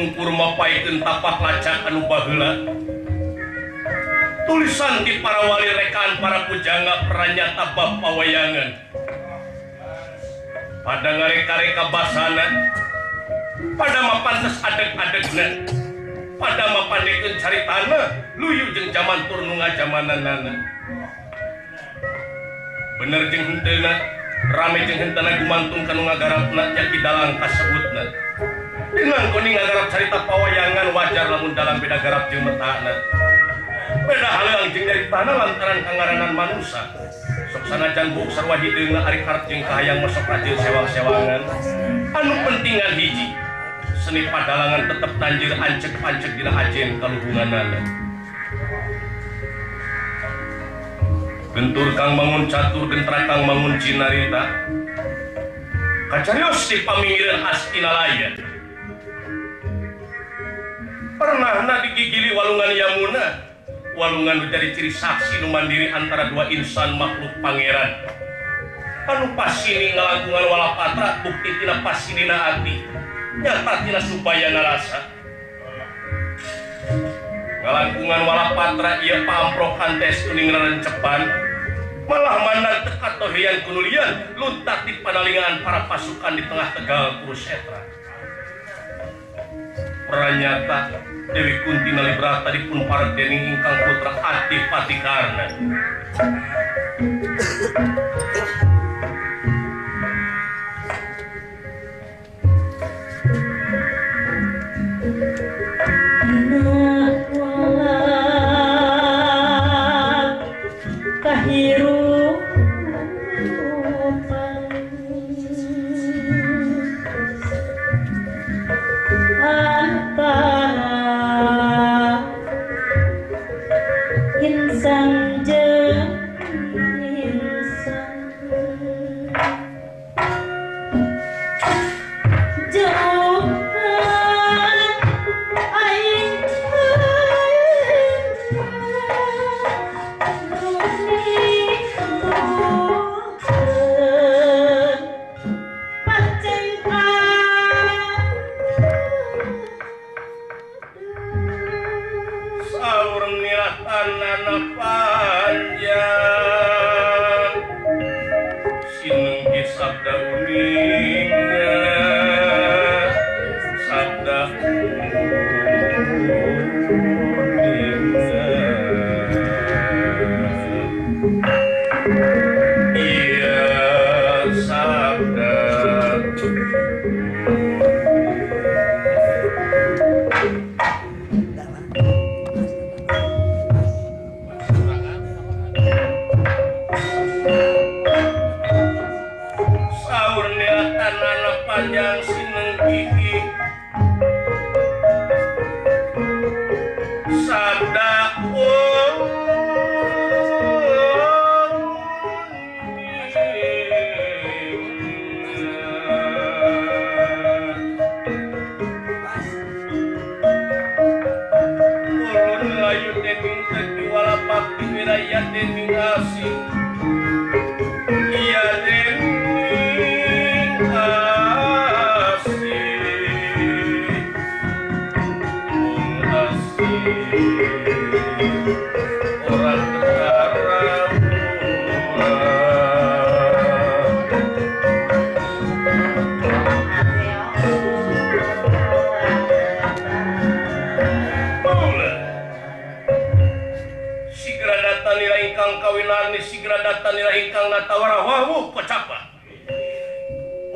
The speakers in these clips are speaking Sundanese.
kapungkur mapaikeun tapak lacak anu baheula. Tulisan di para wali rekaan para pujangga pranyata bab pawayangan. Pada ngareka-reka basana, pada mapantes adeg-adegna, pada mapandekeun caritana luyu jeung jaman tur nu ngajamananana. Bener jeung henteuna, rame jeung henteuna gumantung kanu ngagarapna nya dalang kasebutna. Dengan kuning ngagarap carita pawayangan wajar lamun dalam beda garap jeung metana. Beda haleung jeung caritana lantaran kangaranan manusia. Sok sanajan buk sarua hideungna ari hareup jeung kahayang masuk rajin sewang-sewangan. Anu pentingan hiji, seni padalangan tetep tanjir ancek-ancek dina ajen kaluhunganana. Gentur kang bangun catur gentra kang bangun cinarita. Kacarios di paminggiran Astinalaya. Pernahna digigili walungan Yamuna. Walungan menjadi ciri saksi nu mandiri antara dua insan makhluk pangeran. Anu pasini ngalangkungan walapatra bukti tina pasinina ati. Nyata tina supaya narasa. Ngalangkungan walapatra ieu paamprokan tes kuning rencepan. Malah mandang teka tohian kunulian luntak di panalingan para pasukan di tengah Tegal Kurusetra. Pranyata Dewi Kunti Nalibrata dipun paret dening ingkang putra Adipatikarna.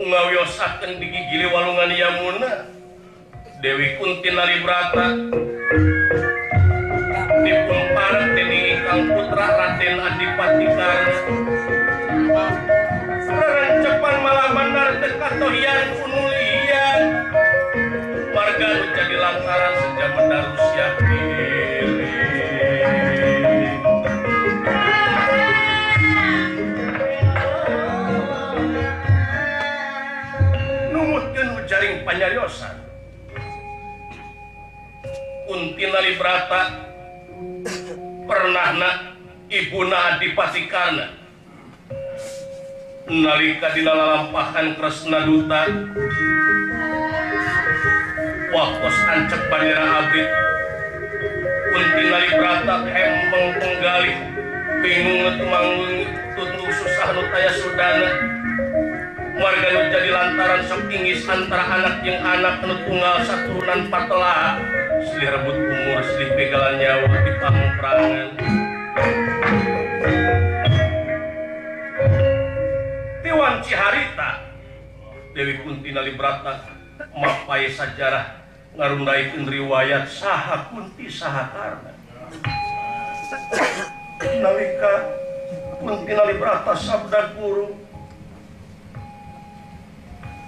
Ngawiosakeun digigili walungan Yamuna. Dewi Kunti Nalibrata dipun paret dening ingkang putra Raden Adipatikarna. Rencepan malah mandar teka tohian kunulian. Warga nu jadi lantaran sejak mendarusia diri. Jaring panyariosan Kunti Nalibrata pernahna ibuna Adipatikarna nalika dina lalampahan Kresna Duta wakos ancep bandera abrit kunti nalibrata hembeng penggalih bingung tumanggung tutup susah nu taya sudana warga nu jadi lantaran sok tingis antara anak jeung anak nu tunggal saturunan patelah silih rebut umur silih begalan nyawa di pangperangan Tiwan Ciharita Dewi Kunti Nalibrata mapai sajarah ngarundaikeun riwayat saha Kunti saha Karna nalika Kunti Nalibrata sabda guru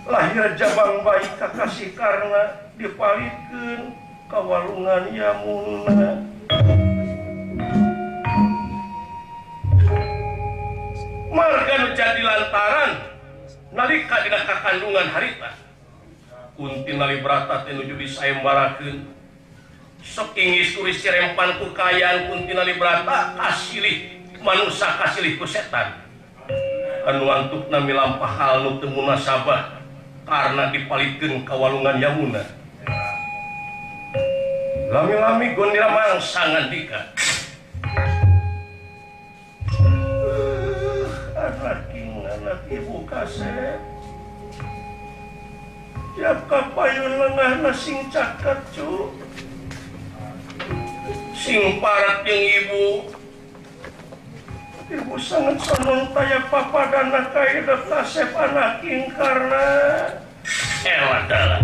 lahir jabang baik kakasih Karna dipalikeun kawalungan Yamuna marga nu jadi lantaran nalika dina kakandungan harita Kunti Nalibrata teh nuju disayembarakeun sok ingis turis cirempan ku kayaan Kunti Nalibrata kasilih manusia kasilih ku setan anu antukna milampah hal nu teu munasabah karena dipalikeun kawalungan Yamuna lami-lami gondira mangsa ngandika anak ibu kasep tiap kapayun lengahna sing caket cu sing parat jeung ibu sangat senang taya papadana kaida kasep anak ing karena wadala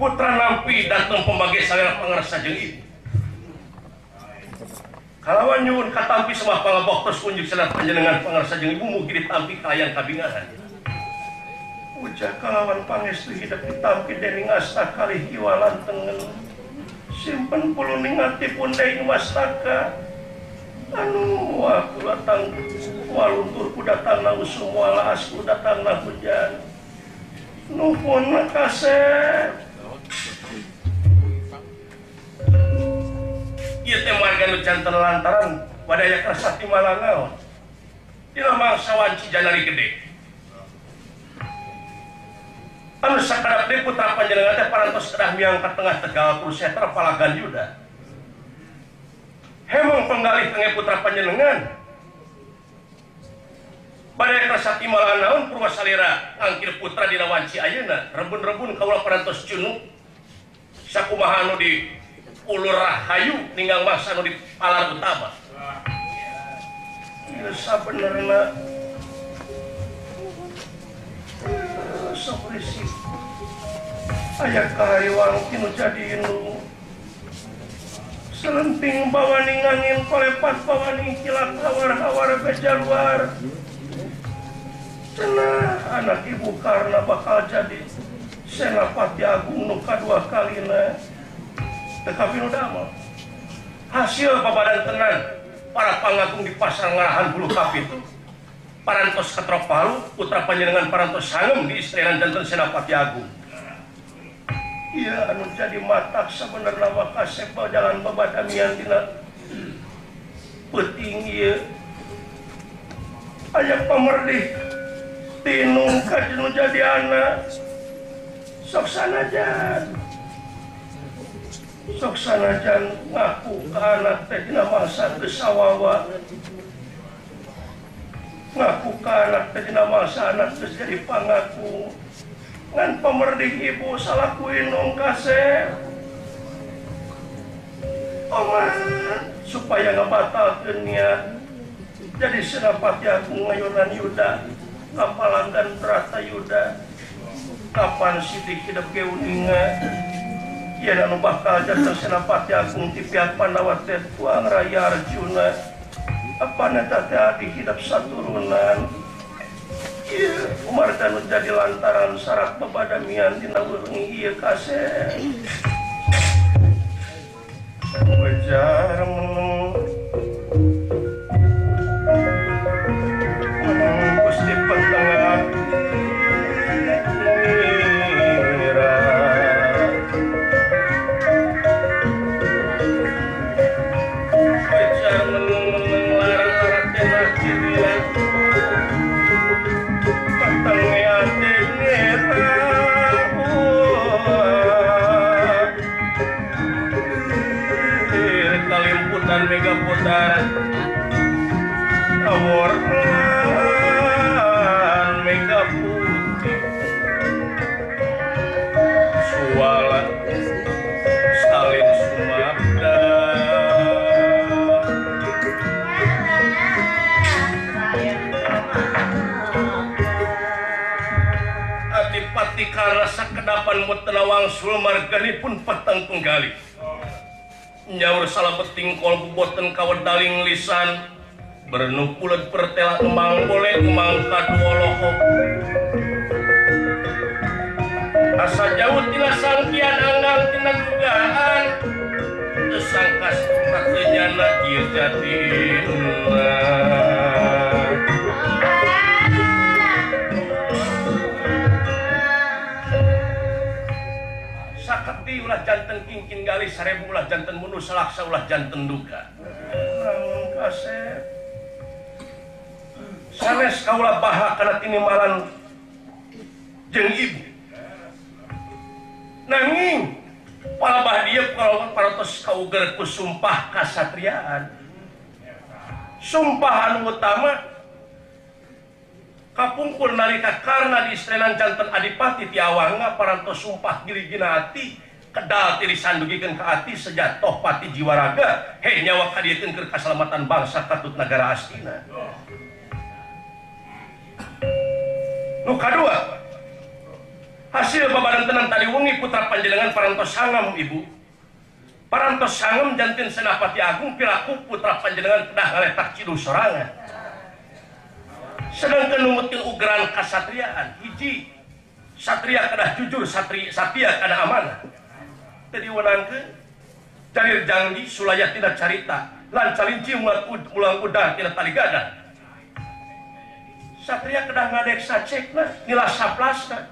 putra nampi datang pembagi salera pangarsa jeung ibu kalawan nyuwun katampi semua pangaboktos unjuk salera panjenengan pangarsa jeung ibu mugi ditampi kalayan kabingahan ujah kalawan pangestu hidup ditampi dening asta kalih iwalan tengen simpen puluh ningati pun deing mastaka anu aku datang waluntur ku datang na usum wala asku datang na hujan nuhun kasep ieu teh marga nu janten lantaran wadaya Kasati Malangau dina mangsa wanci janari gede anu sakarep deui putra panjenengan teh parantos kedah miangkat tengah Tegal Kurusetra Palagan Yuda hemong penggalih tengah putra panjenengan wadaya Kasati Malangau Purwasalira ngangkir putra dina wanci ayeuna rebun-rebun kaula parantos cunuk sakumaha anu di ulur rahayu ninggang masa anu di palar utama ieu sabenerna saprisi aya kahariwang tinu jadi nu selenting bawani angin palepat bawani kilat hawar-hawar bejaluar cenah anak ibu Karna bakal jadi Senapati Agung nu kadua kalina tetapi nu damel hasil babadan tenan para pangagung di pasar ngarahan bulu kapitu parantos Ketrok Palu putra panjenengan parantos sangem di istrinan janten Senapati Agung iya anu jadi matak sabenerna wakasep jalan babadamian dina peuting ieu aya pamerdih tinung kajenu jadi anak sok sanajan ngaku ke anak teh dina masa gesawawa ngaku ke anak teh dina masa anak geus jadi pangaku ngan pamerdih ibu salakuin nong kasep oman supaya ngabatalkeun niat jadi Senapati Agung ngayunan Yuda kapalanggan Trata Yuda kapan sidik hidup geuninga yen anu bakal janten Senapati Agung ti pihak Pandawa teh Tuang Raya Arjuna apana teh adi hidup saturunan ieu marga nu jadi lantaran syarat babadamian dina weungi ieu kasep wajar Gusti Pentengah Patang ya Mega Putar aworlan Mega Putih Suala Salin Sumarda Adipati karasa kedapan mutenawang sulmargani pun petang penggali nyaur salah beting kol buboten kawedaling lisan bernupulet pertela emang boleh emang kadu lohok asa jauh tina sangkian anggang tina dugaan tesangkas katanya ieu jatina saketi ulah janten kingkin gali sarebu ulah janten munduh salaksa ulah janten duka namun kasep sanes kaulah bahak kana tinimalan jeung ibu nanging palabah dia kalau paratos kauger ku sumpah kasatriaan sumpah anu utama kapungkur nalika karena di istrenan janten adipati ti awangna parantos sumpah giligina hati kedal ti disandugikeun ka hati sejatoh pati jiwa raga he nyawa kadiekeun keur kasalamatan bangsa katut nagara Astina nu kadua hasil babadantenan tadi wengi putra panjenengan parantos sangam ibu parantos sangam janten senapati agung piraku putra panjenengan kedah ngaletak cidu sorangan sedangkan numutkeun ugeran kasatriaan hiji satria kedah jujur satria kedah amanah teu diwenangkeun carir janji sulaya tina carita lan calinci mulang udar tina tali gadah satria kedah ngadeksa cekna nilas saplasna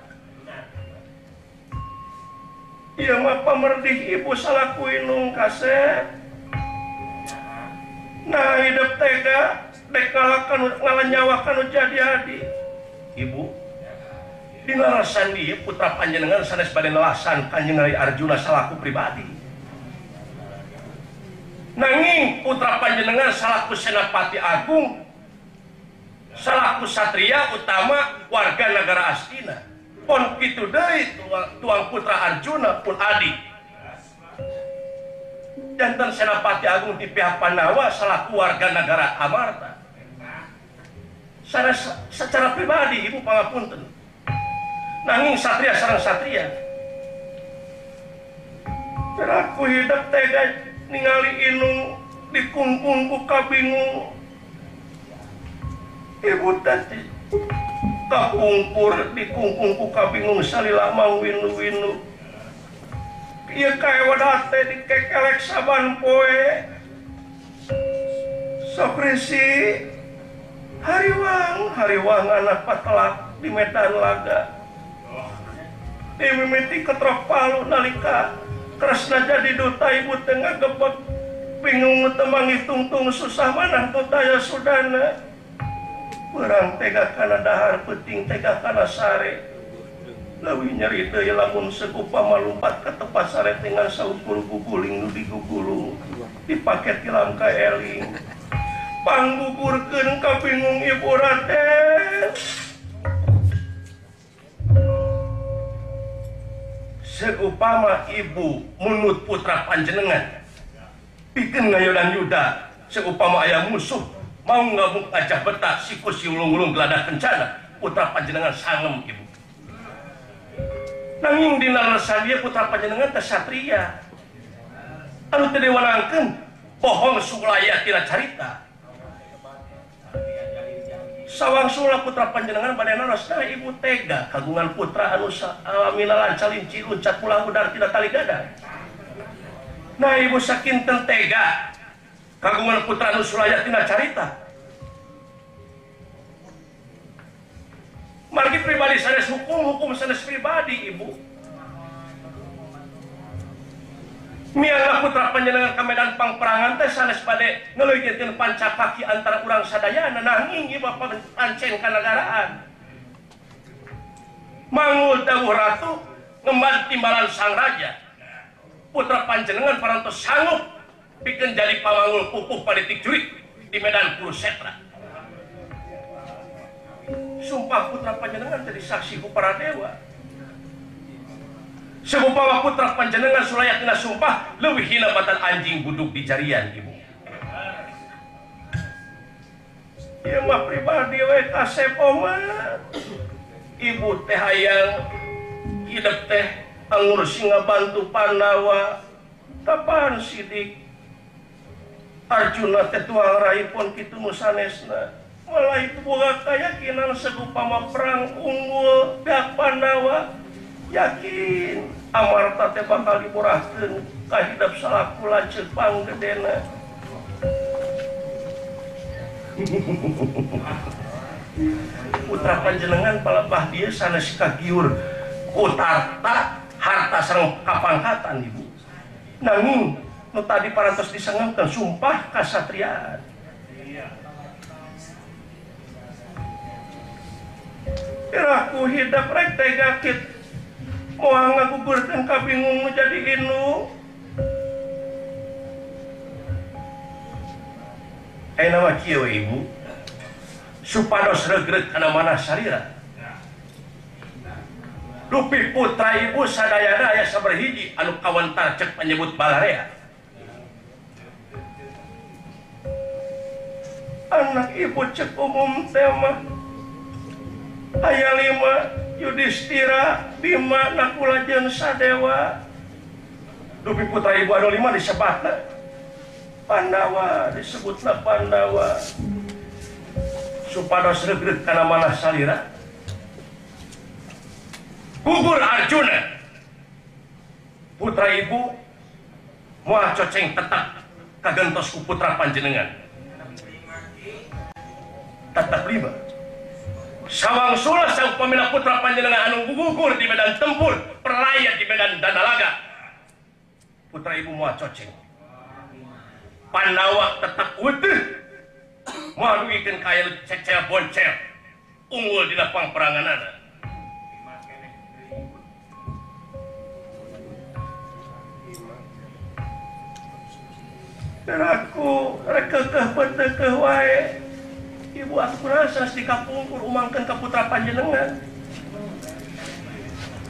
ieu mah pamerdih ibu salaku inung kasep nah hidup tega dek ngalanyawakan jadi adi ibu dinarasan dia putra panjenengan sanes bade nelasan Kanjeng Arjuna salaku pribadi nanging putra panjenengan salaku senapati agung salaku satria utama warga negara Astina pon kitu deui tuang putra Arjuna pun adi janten senapati agung di pihak Pandawa salaku warga negara Amarta secara pribadi ibu pangapunten nanging satria sareng satria teraku hidup tega ningali inung dikungkung ku kabingung ibu tadi kapungkur dikungkung ku kabingung salila mang winu-winu ieu kae wadah teh dikekelek saban poe sok risi hariwang anak patelak di Medan Laga dimimiti ketrok palu nalika kresna jadi duta ibu tengah gebek bingung temang tungtung susah manah tutaya sudana perang tega kana dahar peting tega kana sare lawi nyeri deui lamun segupa malumpat ka tepat sare dengan saukur guguling nu digugulung dipake ti langka eling panggugurkeun ka bingung ibu Raden seupama ibu munut putra panjenengan pikeun ngayodan yuda seupama aya musuh mau ngabuk gajah betak siku si ulung-ulung geladah kencana putra panjenengan sangem ibu nanging dina resah dia putra panjenengan teh satria anu teu diwanangkeun bohong sulaya tina carita sawang sula putra panjenengan bade naros nah ibu tega kagungan putra anu alamina lancalinci luncat pulang udar tidak tali gadah nah ibu sakinten tega kagungan putra anu sulaya tina carita margi pribadi sanes hukum sanes pribadi ibu mianglah putra panjenengan ka medan pangperangan teh sanes bade ngeleugikeun pancakaki antara urang sadayana nanging ieu bapak pancen kanagaraan mangul dawuh ratu ngemban timbalan sang raja putra panjenengan parantos sanggup bikin jadi pamangul pupuh politik jurik di Medan Kurusetra. Sumpah putra panjenengan jadi saksi ku para dewa. Sebupawa putra panjenengan sulayatina sumpah leuwih hina batan anjing buduk di jarian ibu. Ieu mah pribadi we kasepo mah. Ibu teh hayang hidup teh anggur singa bantu Pandawa. Kapan sidik Arjuna teh tuang raipun kitu nu sanesna. Malah itu boga keyakinan segupama perang unggul pihak Pandawa. Yakin Amarta teh bakal diburahkeun ka hidup salaku lanceuk panggedena. Putra panjenengan palebah dieu sanes kagiur ku tarta harta sareng kapangkatan ibu. Nanging nu tadi parantos disangangkeun sumpah kasatriaan. Iraku hidup rek tegakit moal ngagugurkeun kabingung nu jadi inu. Ayeuna mah kieu ibu. Supados regreg kana manah sarira. Dupi putra ibu sadayana aya saberhiji anu kawentar cek menyebut balarea. Anak ibu cek umum teh mah aya 5 Yudhistira, Bima, Nakula jeung Sadewa. Dupi putra ibu anu 5 disebutna Pandawa, disebutna Pandawa. Supados regreg kana manah salira. Gugur Arjuna. Putra ibu moal coceng tetap kagentos ku putra panjenengan. Tetap 5. Sawangsula sang pamila putra panjenengan anu gugur di medan tempur, perlayat di medan Danalaga. Putra ibu moal coceng. Pandawa tetap utuh. Moal duikeun kaya cecel boncel. Unggul dina pangperanganana. Aku rekekeh betekeh wae. Ibu atuh kurasa di kapungkur umangkeun ka putra panjenengan.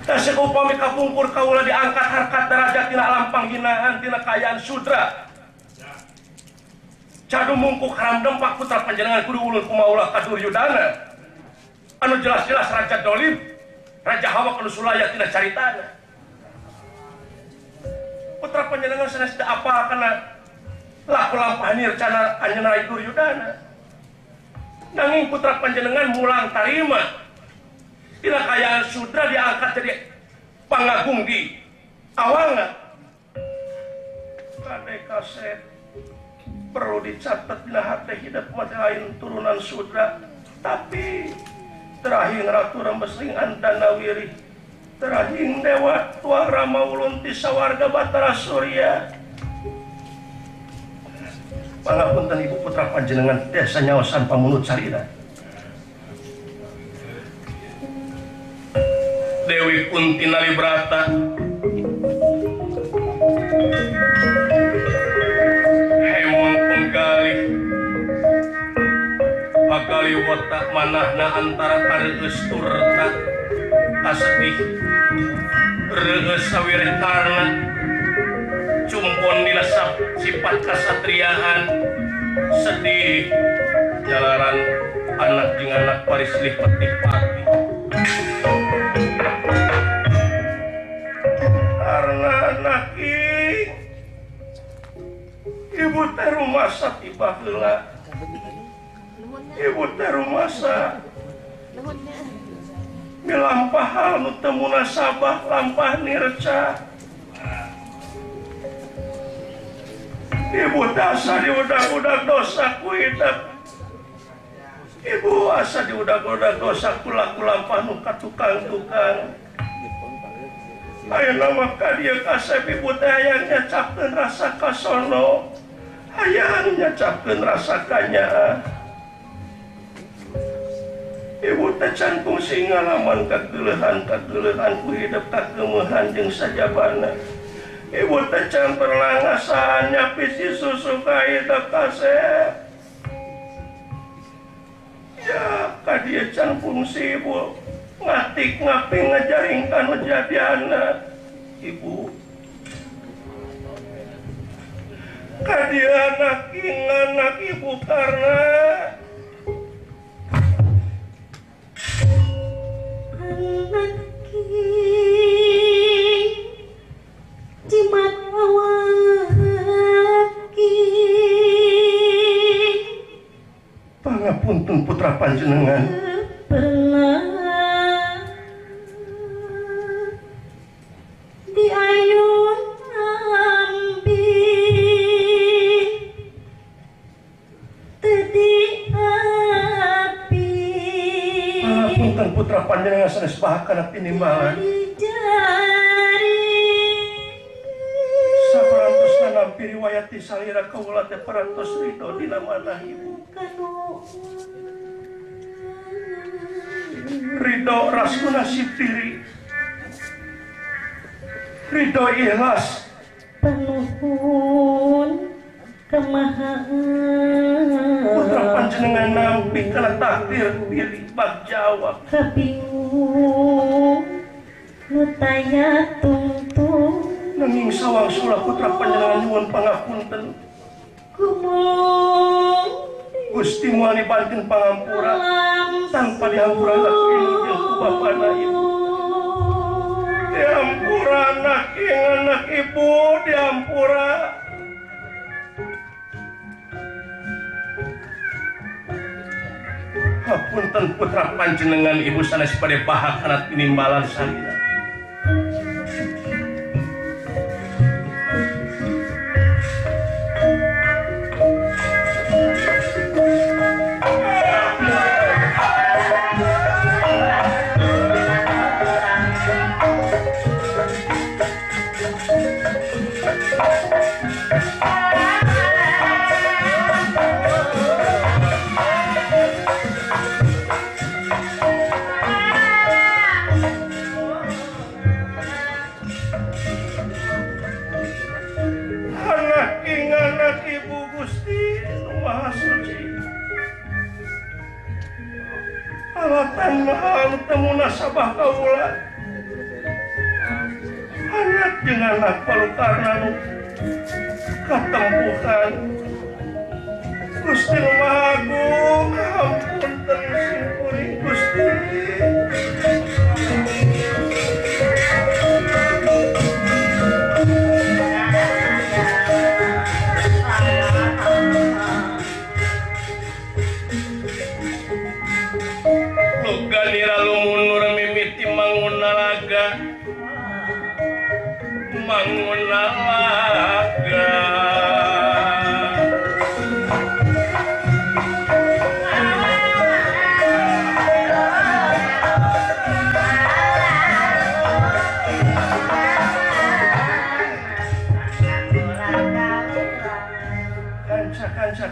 Tasih upami kapungkur kaula diangkat harkat derajat tina alam panghinaan tina kayaan sudra. Cadu mungkuk haram dempak putra panjenengan kudu ulun kumaulah ka Duryudana. Anu jelas-jelas raja dolim, raja hawa anu sulaya tina caritana. Putra panjenengan sanes teu apal kana laku lampahan rencana anjeunna Duryudana. Nanging putra panjenengan mulang tarima tina kayaan sudra diangkat jadi pangagung di awalna. Kade kaset perlu dicatat dina hati hidup mati lain turunan sudra, tapi terahing Ratu Rembesling Andanawiri, terahing Dewa Tuang Rama Ulun ti sawarga Batara Surya. Pangapunten ibu putra panjenengan desa nyaosan pamunut sarira. Dewi Kunti Nalibrata Hemong Penggalih Pagali Wotak manahna antara kareus turta kasedih reus sawireh karna cumpon dilesap sifat kasatriaan sedih jalaran anak jeung anak parislih petih-pati karena anak ibu teh rumasa tiba heula ibu teh rumasa milampah hal nu teu munasabah lampah nirca. Ibu asa diudag-udag dosa ku hidup. Ibu asa diudag-udag dosa ku laku lampah nu ka tukang-tukang. Ayeuna mah ka dieu kasep ibu teh hayang nyacapkeun rasa kasono. Hayang nyacapkeun rasa kanyaa. Ibu teh can kungsi ngalaman kageulehan ku hidup kakeumehan jeung sajabana. Ibu teh can pernah ngasanya pisi susu kaida kasep. Ya kadia can fungsi ibu ngatik ngapi ngajaringkan kejadianna ibu. Kadia anak ibu karena Jimat awaki pangapunten putra panjenengan pernah diayun ambi tedi api pangapunten putra panjenengan sanes bahakan tinimbalan nampi riwayati salira kaula teh parantos ridho dina manah ibu. Ridho rasuna sipiri. Ridho ikhlas. Penuhun kemahaan. Putra panjenengan nampi kana takdir pilih bak jawab. Kabingung nutaya tungtung. Nanging sawang sula putra panjenengan nyuwun pangapunten. Gusti moal banten pangampura tanpa dihampura anak inggil ku bapana ibu. Dihampura anak ibu, dihampura. Hapunten putra panjenengan ibu sanes pada bahak anak penimbalan salina. Alatan temu nasabah kaula anak jeung anak palukarna nu katempuhan Gusti Maha Agung hampunten simkuring Gusti. Mangunalaga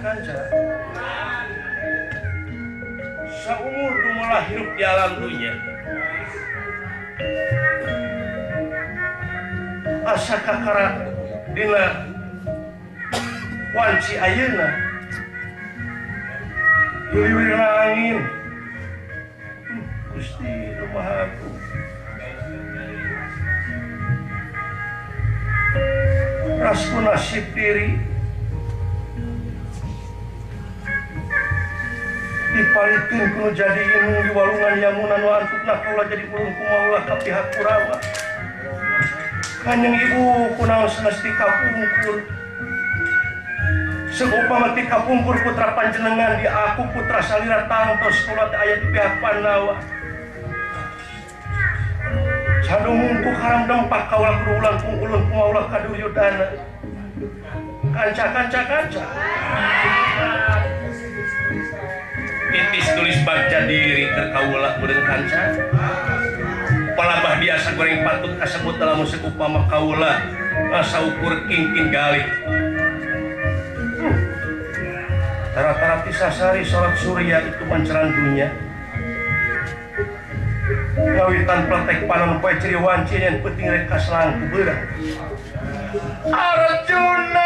kanca saumur dumullah hirup di alam dunia asa kakara dina wanci ayeuna liwirna angin Gusti Maha Agung raskuna sipiri dipalikeun kudu jadi inung di walungan yamunan wa antupna kaula jadi ulun kumaulah ka pihak Kurawa. Kanjeng ibu kunaon sanes kapungkur seupama ti kapungkur putra panjenengan di aku putra salira tangtos kula teh aya di pihak Pandawa sadumungku haram dempak kaula kudu ulang kung ulun kumaulah ka Duryodana kanca titis tulis baca diri terkaulah meureun kanca palabah biasa goreng patut kasebut dalam musik upama kaula asa ukur kingking galih tara-tara tisasari salat surya itu manceran dunia ngawitan pletek panon poe ciri wanci yang penting rek kaslang ku beurang Arjuna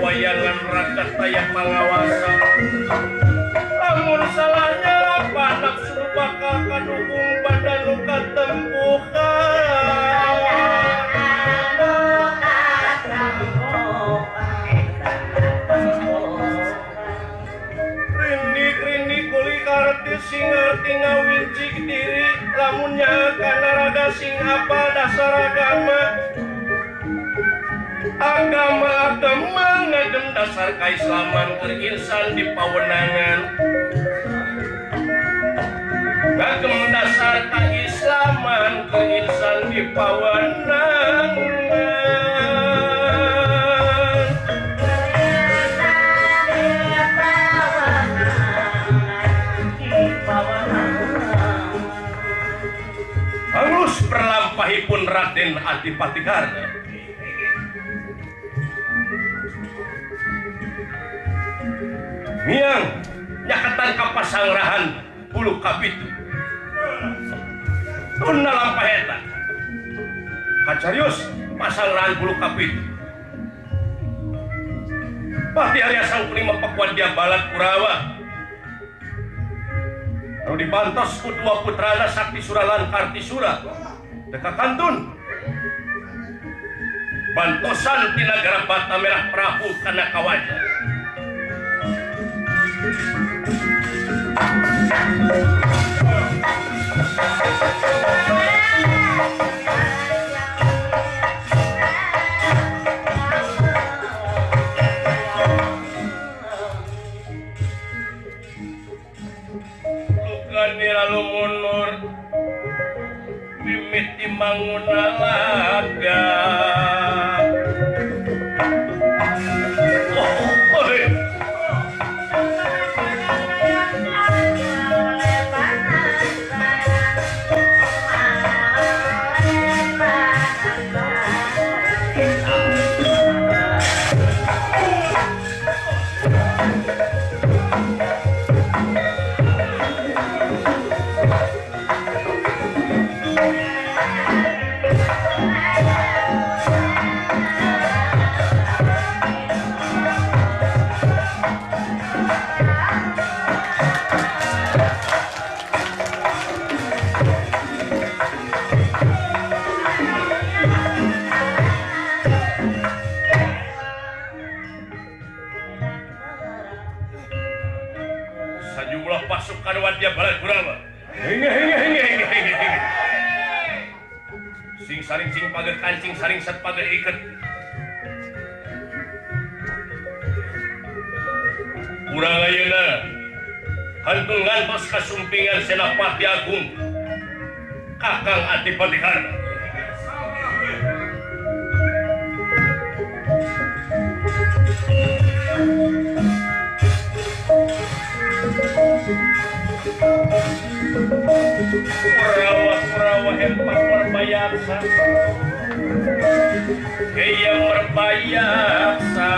wayangan rakyat tayang mangawasa lamun salahnya apa nafsu bakal kadukung badan luka tempukan rindik kuli karti sing ngerti ngawinci diri lamunnya kana raga sing apa dasar agama ngagem dasar kaislaman keinsan di pawenangan ngagem dasar kaislaman keinsan di pawenangan halus perlampahipun Raden Adipati Karna miang nyakatan kapasanggrahan bulu kapitu tunda lampaheta kacarius pasanggrahan bulu kapitu pati Arya Sang Prima Pakuan dia balat Kurawa lalu dibantos ku dua putrana Sakti Suralan Kartisura deka kantun bantosan di negara Bata Merah Prabu kana kawaja lukani lalu mundur mimiti manguna laga sajumlah pasukan Wadya Balat Kurawa sing saring sing pager kancing saring set pager iket urang ayeuna hantun ngantos kasumpingan Senapati Agung Kakang Adipati Karna Kurawa hempang merbayaksa gaya merbayaksa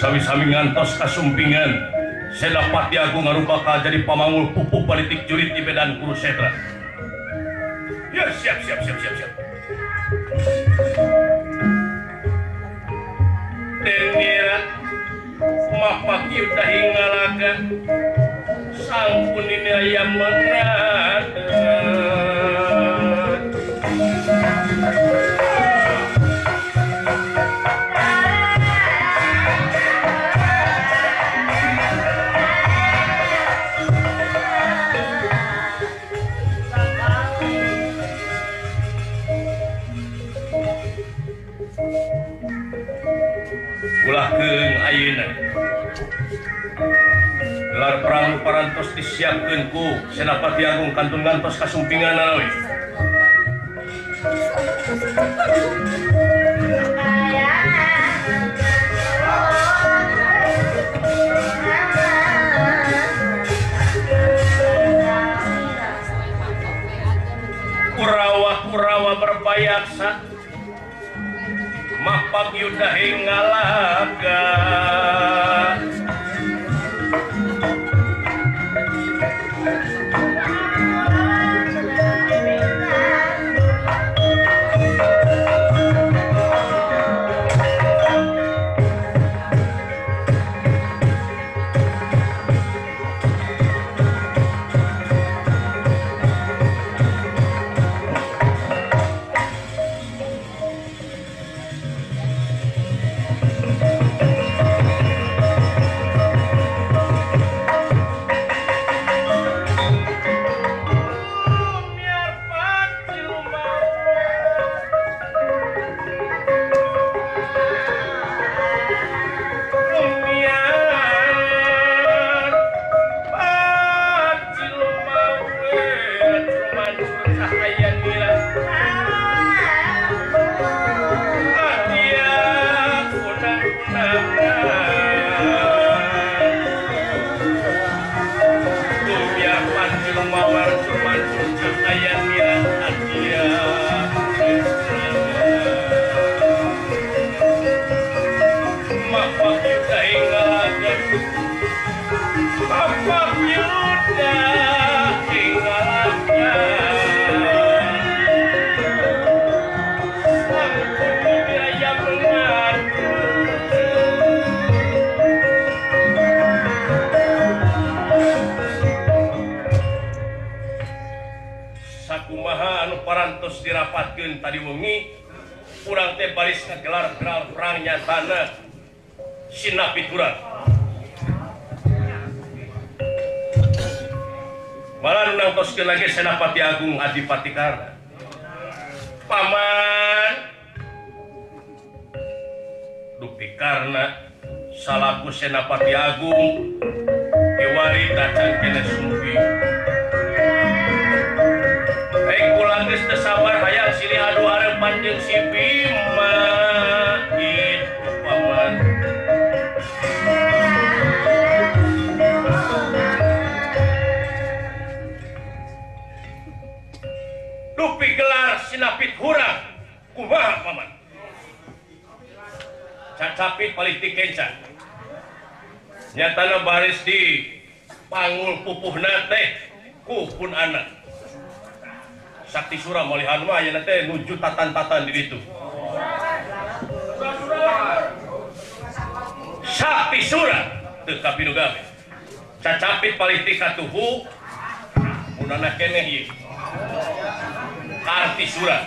sami-sami ngantos kasumpingan Senapati Agung ngarubaka jadi pamangul pupuk politik jurit di Medan Kurusetra. Ya siap. Denira mapak yuda hingalaga sampun ini ayam mengat ulahkeun ayeuna gelar perang parantos disiapkeun ku Senapati Agung kantun ngantos kasumpinganna we Kurawa berbayaksa mapak yuda hingalaga parantos dirapatkeun tadi wengi urang teh baris ngagelar perang nyatana sinapituran malah nangtoskeun lagi Senapati Agung Adipati Karna paman Dupi Karna salaku Senapati Agung diwarita cangkena sumpi geus teu sabar hayang silih adu hareupan jeung si Bima gitu paman dupi gelar sinapit hurang kumaha paman cacapit politik kencan nyatana baris di pangul pupuhna teh kupun anak Sakti Sura malihan mah aya teh nuju tatan-tatan di ditu. Sakti Sura teu kapidu gawe. Cacapit politik katuhu munana keneh ieu. Karti Sura.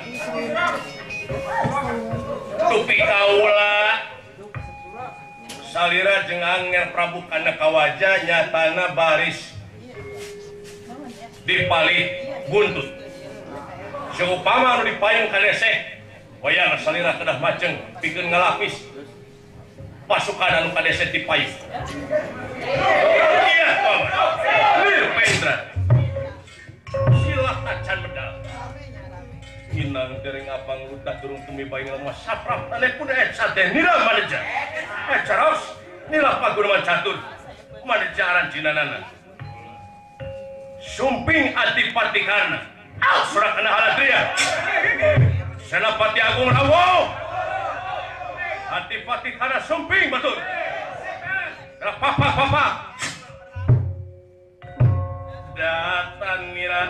Tupi kaula salira jeung Angger Prabu Kanakawaja nyatana baris dipalit buntut. Seupama anu dipayung kadeseh wayang salira kedah maceng pikeun ngalapis pasukan anu kadeseh dipayung iya paman Pendra silah acan medal inang dereng abang ludah durung tumi bayang lemah saprap taneh kuda sate nila maneja caraos nila paguruman catur manejaran jinanana sumping Adipati Karna surat kena haladria Senapati Agung Rawo Adipati Karna sumping betul papa datang nira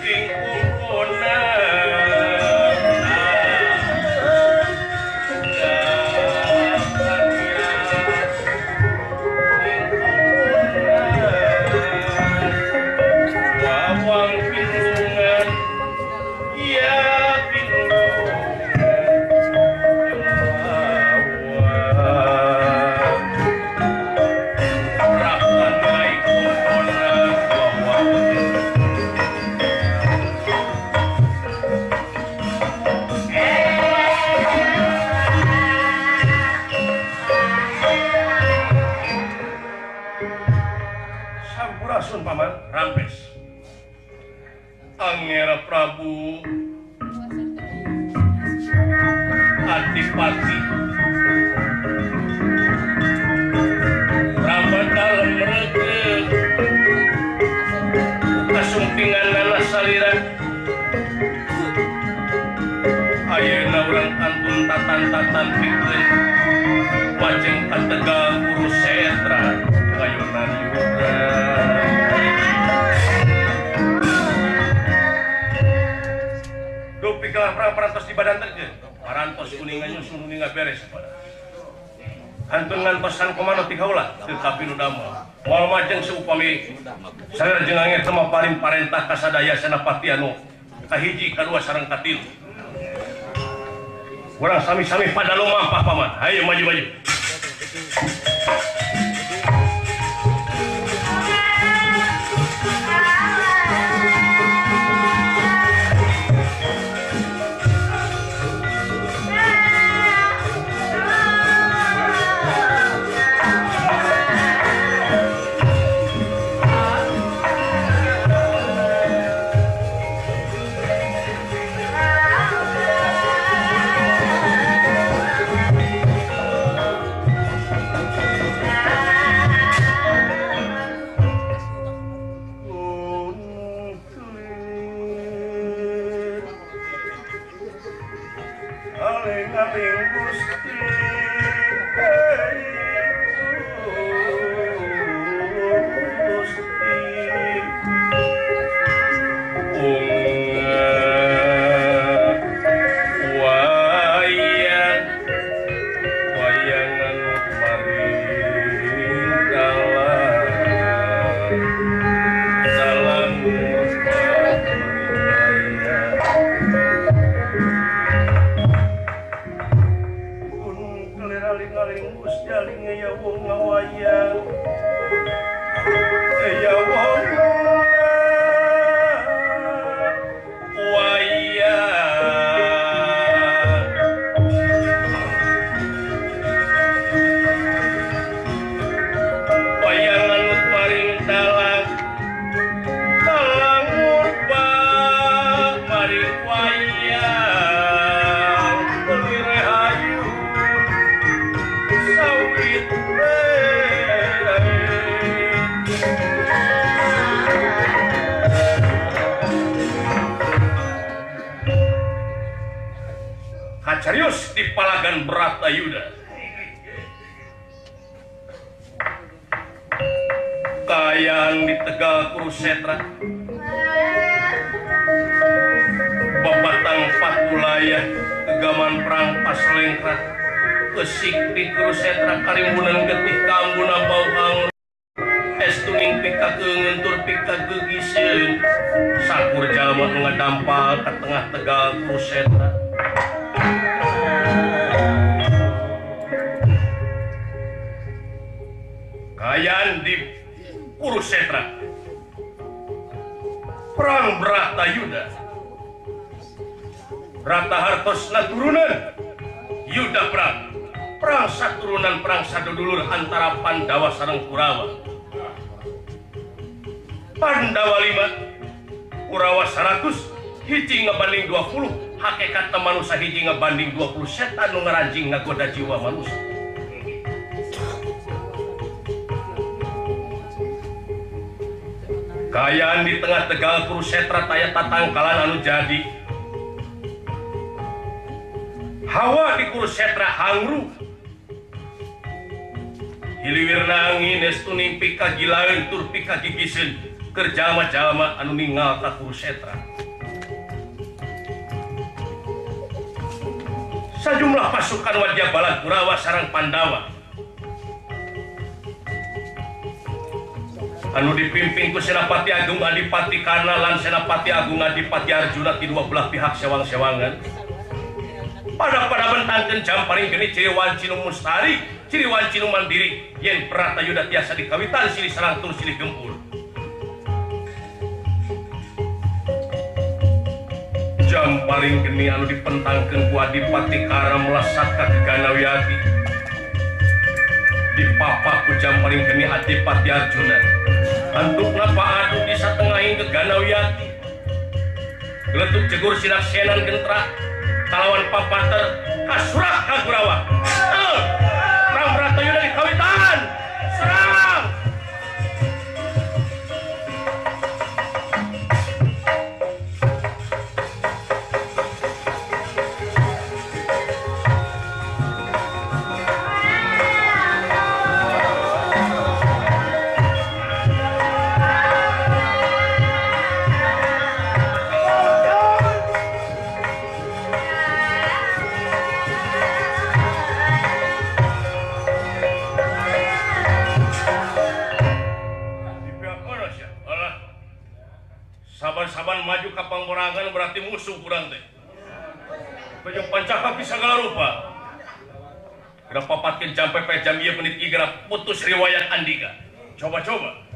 ing kupona Prabu Adipati rabat dalem regeg kasumpingan nana salira ayeuna urang kantun tatan-tatan pikeun wajeng kategal Kurusetra kayunan yuga dupi kelah perang parantos di badan terjeun parantos kuningan nyusun kuningan beres pada hantun ngantosan komando ti kaula teu kapi nu damel moal majeng seupami saler jeung angin tema paring parentah ka sadaya senapati anu kahiji kadua sareng katilu urang sami-sami pada lumampah paman hayu maju-maju Carius di Palagan Bratayuda kayang di Tegal Kurusetra babatang Patulaya kegaman perang Paslengkrat kesik di Kurusetra karimbunan getih kambuna bau anggur estuning pika keuntur pika gegiseun sakur jalma nu ngadampal ka tengah Tegal Kurusetra kayaan di Kurusetra perang Bratayuda Bratahartosna turunan Yuda perang saturunan perang sadudulur antara Pandawa sareng Kurawa Pandawa 5 Kurawa 100 hiji ngabanding 20 hakikat manusia hiji ngabanding 20 setan nu ngaranjing ngagoda jiwa manusia kayaan di tengah Tegal Kurusetra taya tatangkalan anu jadi hawa di Kurusetra hangru hiliwirna angin estuning pika gilaeun tur pika gigiseun keur jalma-jalma anu ningal ka Kurusetra sajumlah pasukan Wadyabala Kurawa sareng Pandawa anu dipimpin ku Senapati Agung Adipati Karna lan Senapati Agung Adipati Arjuna di dua belah pihak sewang-sewangan pada bentangkeun jam paling geni ciri wanci nu mustari ciri wanci nu mandiri yen Bratayuda tiasa dikawitan silih sarang tur silih gempul jam paling geni anu dipentangkeun ku Adipati Karna melesat ka Ganawiyati dipapa ku jam paling geni Adipati Arjuna antuk napa adu di satengahing ke Ganawiyati Letuk jegur sinak senan gentra kalawan papater kasurak kagurawa. Perang Bratayuda di kawitan. Serang! Saban maju ke panggorangan berarti musuh kurang teh. Bajang pancaka bisa segala rupa. Kena papatkeun sampai pe jam ieu menit ieu putus riwayat Andika. Coba-coba.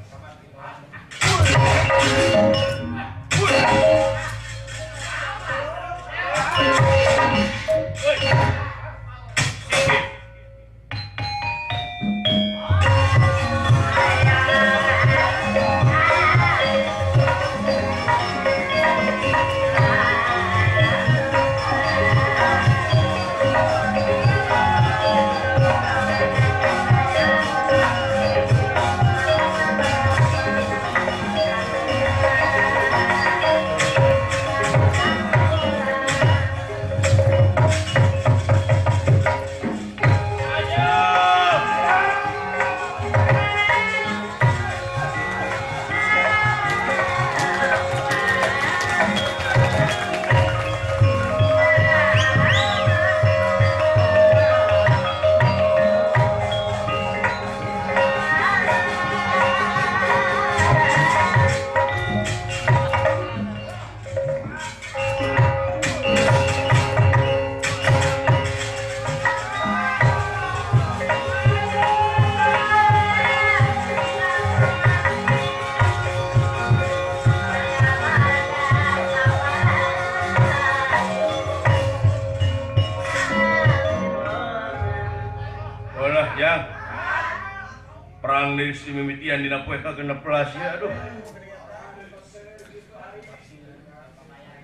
Perang dari si mimitian dina poe kagenep belas ya aduh.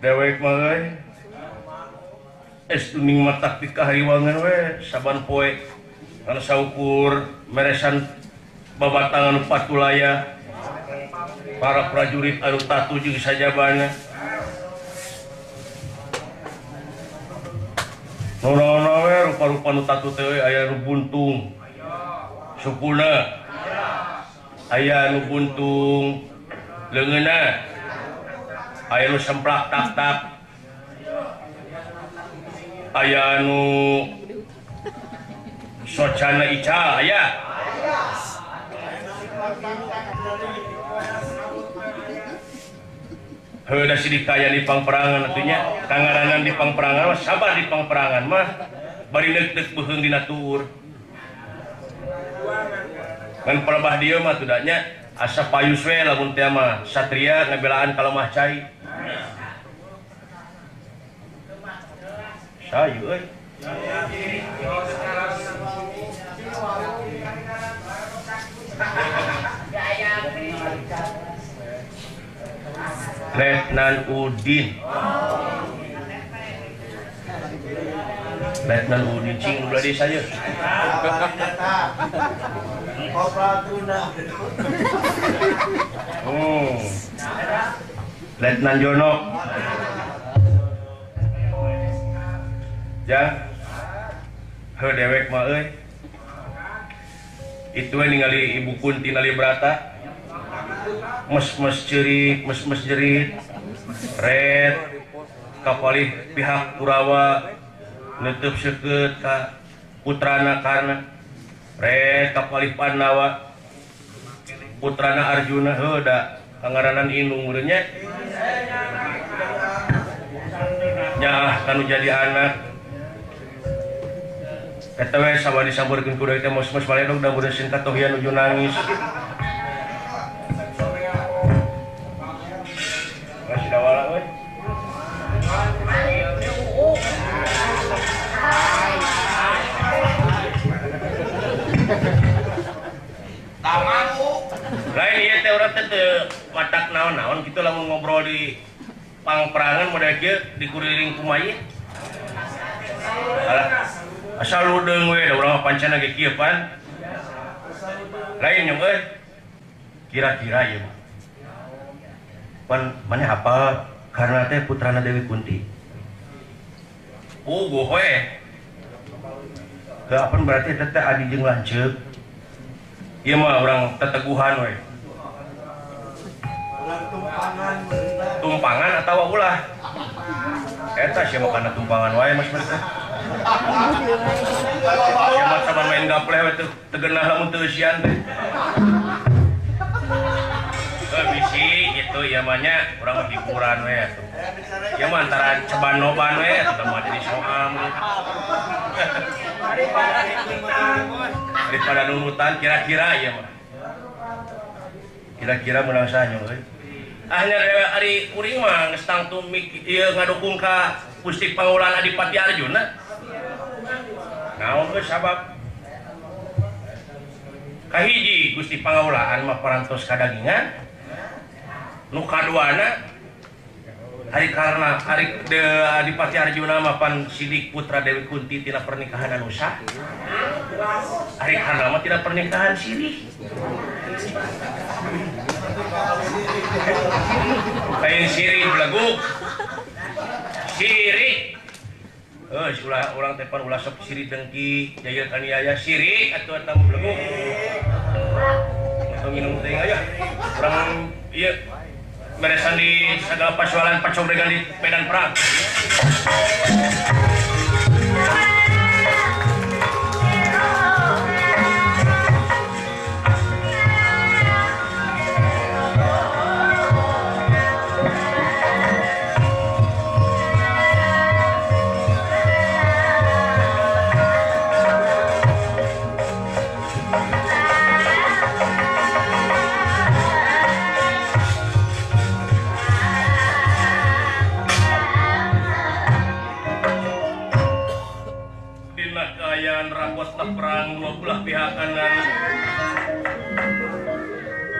Dewek mah euy. Tuning matak di kahariwangan we saban poe kana saukur meresan babatangan patulaya para prajurit anu tatu jeung sajabana. Nona we rupa-rupa nu tatu teh aya nu buntung. Supuna aya nu buntung leungeunna aya nu semplak tak-tak aya nu socana ica aya heuda sidik aya di pangperangan atunya kangaranan di pangperangan mah sabar di pangperangan mah bari neuk-neuk beuheung dina tuur. Kan pelebah dia mah tudaknya asa payus we lamun teh mah satria ngabelaan ka lemah cai. Sayu euy. Letnan Udin. Letnan Udin cing udah di saya. Letnan Jono. Ya. Heuh dewek mah euy. Itu we ningali Ibu Kunti Nalibrata. Mes-mes ceurik, mes-mes jerit. Red kapalih pihak Kurawa neuteub seukeut ka putrana karna red kapalih Pandawa putrana Arjuna heuda kangaranan Inung urang nya nya kanu jadi anak eta we sabari saburkeun ku deui teh mos-mos baledog da budak sing katohian nuju nangis masih dawala euy lain ieu teh urang teh teu watak naon-naon kitu lamun ngobrol di pangperangan model kieu dikuriring ku mayit. Alah, asal ludeung we da urang pancana ge kieu pan. Lain nyong euy. Kira-kira ieu mah. Pan maneh hafal karna teh putrana Dewi Kunti. Oh, goh we. Keapan berarti teteh adi jeung lanceuk. Ieu mah urang teteguhan we. Tumpangan atau ulah? Eta siapa kana tumpangan wae Mas. Siapa saban main gapleh we teu tegenah lamun teu sian teh. Bisi gitu ya mahnya urang hiburan we atuh. Ya mah antara ceban-noban we atuh mah jadi soam. Daripada nunutan kira-kira ya mah. Kira-kira menang saha euy. Ahnya ari kuring mah geus tangtu ieu ngadukung ka Gusti Pangulan Adipati Arjuna. Naon geus sabab? Kahiji Gusti Pangulaan mah parantos kadagingan. Nu kaduana hari karena hari Adipati Arjuna mah pan sidik putra Dewi Kunti tina pernikahan anu sah. Hari karena mah tidak pernikahan sirih. Kain sirih belagu. Sirih. Ulang tepan ulah sok sirih dengki jaya kaniaya sirih atuh eta belagu. Atau minum teh aya. Urang ieu beresan di segala persoalan pacobregan di medan perang. Perang dua belah pihak kanan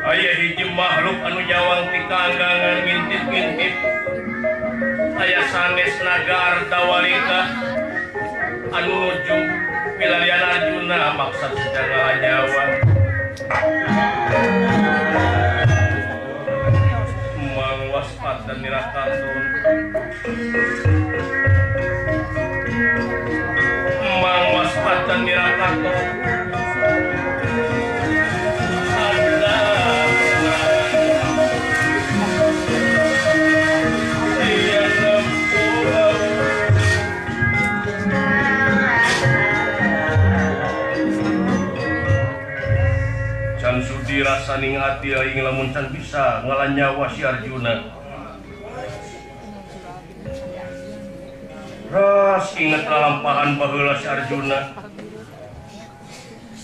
aya hiji makhluk anu nyawang ti kaanggangan ngintip-ngintip aya sanes naga Ardawalika anu nuju pilalian Arjuna maksud secara nyawa mangwaspat dan nirakatun mangwaspat dan nirakatun rasa ning hati aing lamun can bisa ngalan nyawa si Arjuna. Ras inget lalampahan baheula si Arjuna.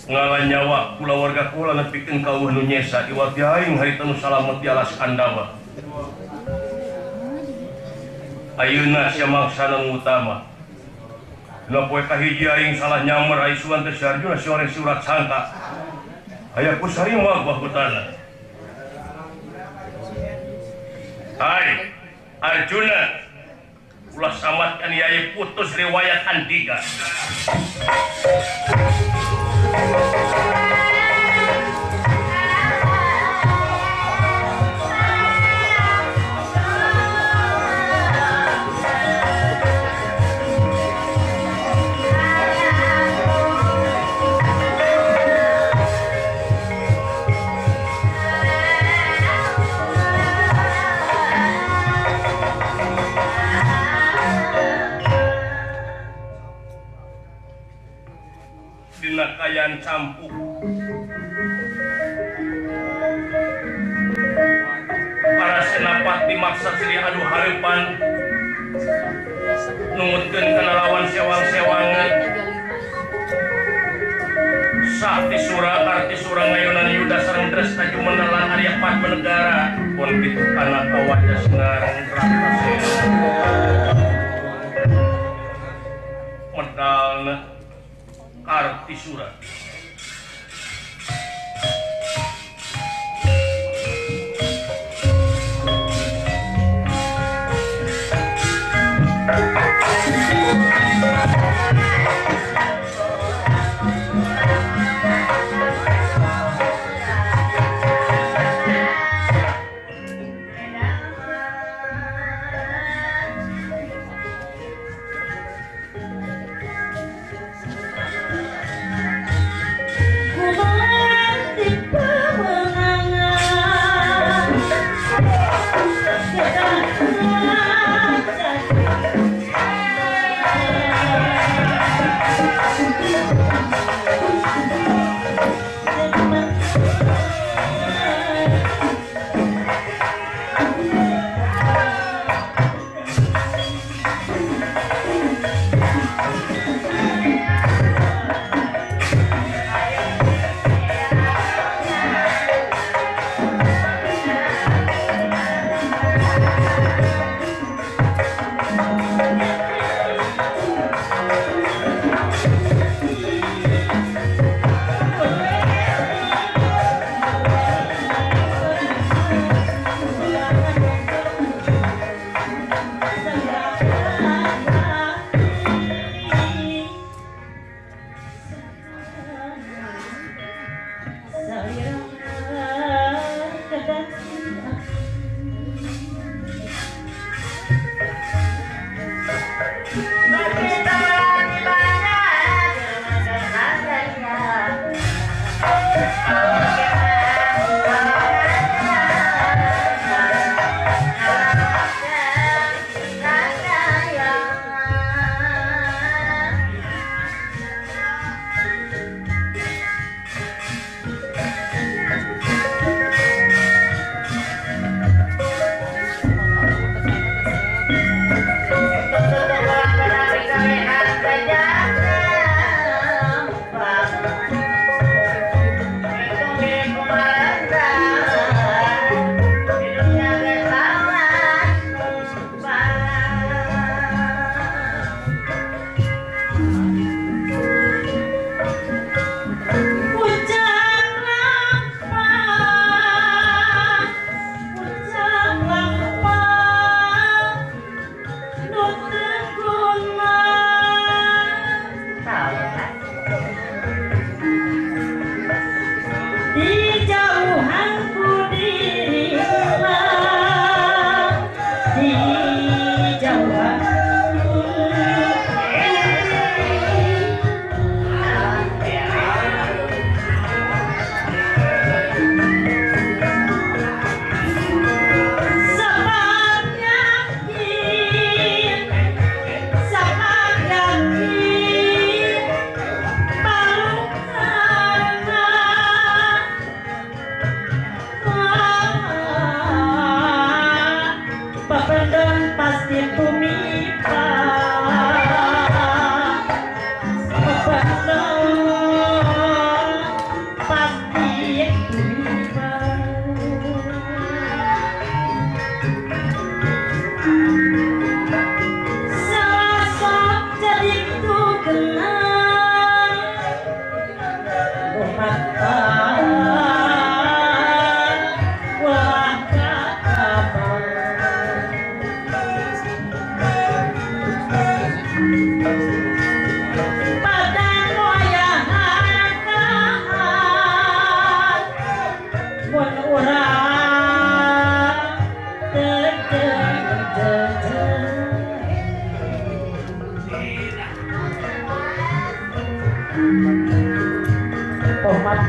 Ngalan nyawa kula warga kula nepikeun ka eueuh nu nyesa iwati aing harita nu salamet di alas Kandawa. Ayeuna sia maksana nu utama. Dina poe kahiji aing salah nyamar aisuan teh si Arjuna si ore surat sangka. Aya kusarima buah betana. Hai Arjuna, ulah samatkan yai putus riwayat Andika. Kayan campur para senapati maksa Sri adu harapan nungutkeun kana lawan sewang-sewangan sakti sura karti sura ngayunan yuda sareng Dresna jumenalan Arya Padmanegara pun kitu kana kawaja sengarang Raksasa medalna Kartisura.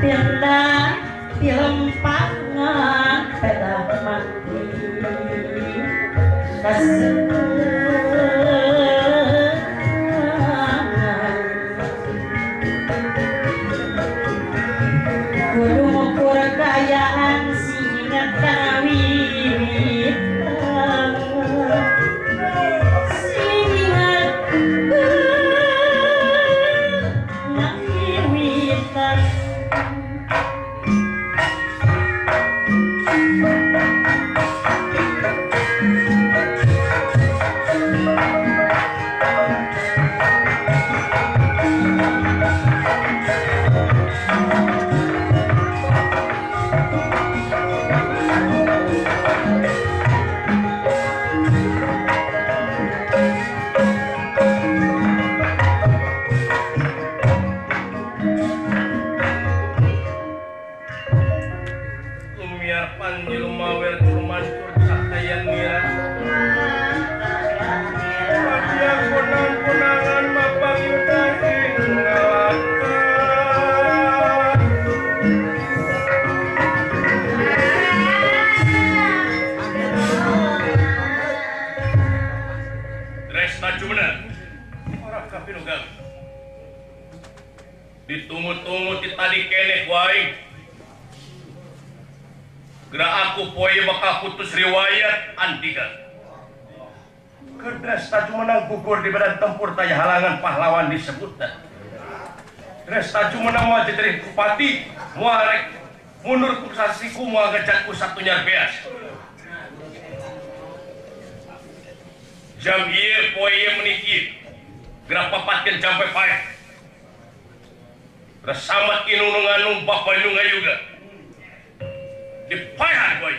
Pindah dilempangan pedah mati kudu ngukur kayaan singat kawiwit singat ngawiwitan ditunggu-tunggu ti tadi keneh wae gerak aku poe bakal putus riwayat antika kerdas taju menang gugur di badan tempur taya halangan pahlawan disebutna kerdas taju menang wajib dari bupati muarek mundur kusasiku mua ngejatku satunya beas jam iya poe meniki gerak papatkan sampai pae rasamat inung nganung bapak inung juga dipayahan boy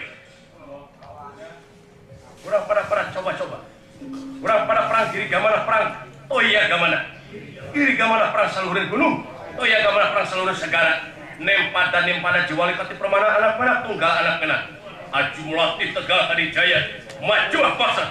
kurang pada perang coba-coba kurang pada perang kiri gamana perang oh iya gamana kiri gamana perang saluran gunung oh iya gamana perang saluran segara nempada jiwali kati permana anak-anak tunggal anak-anak aju melatih tegal tadi jaya maju paksa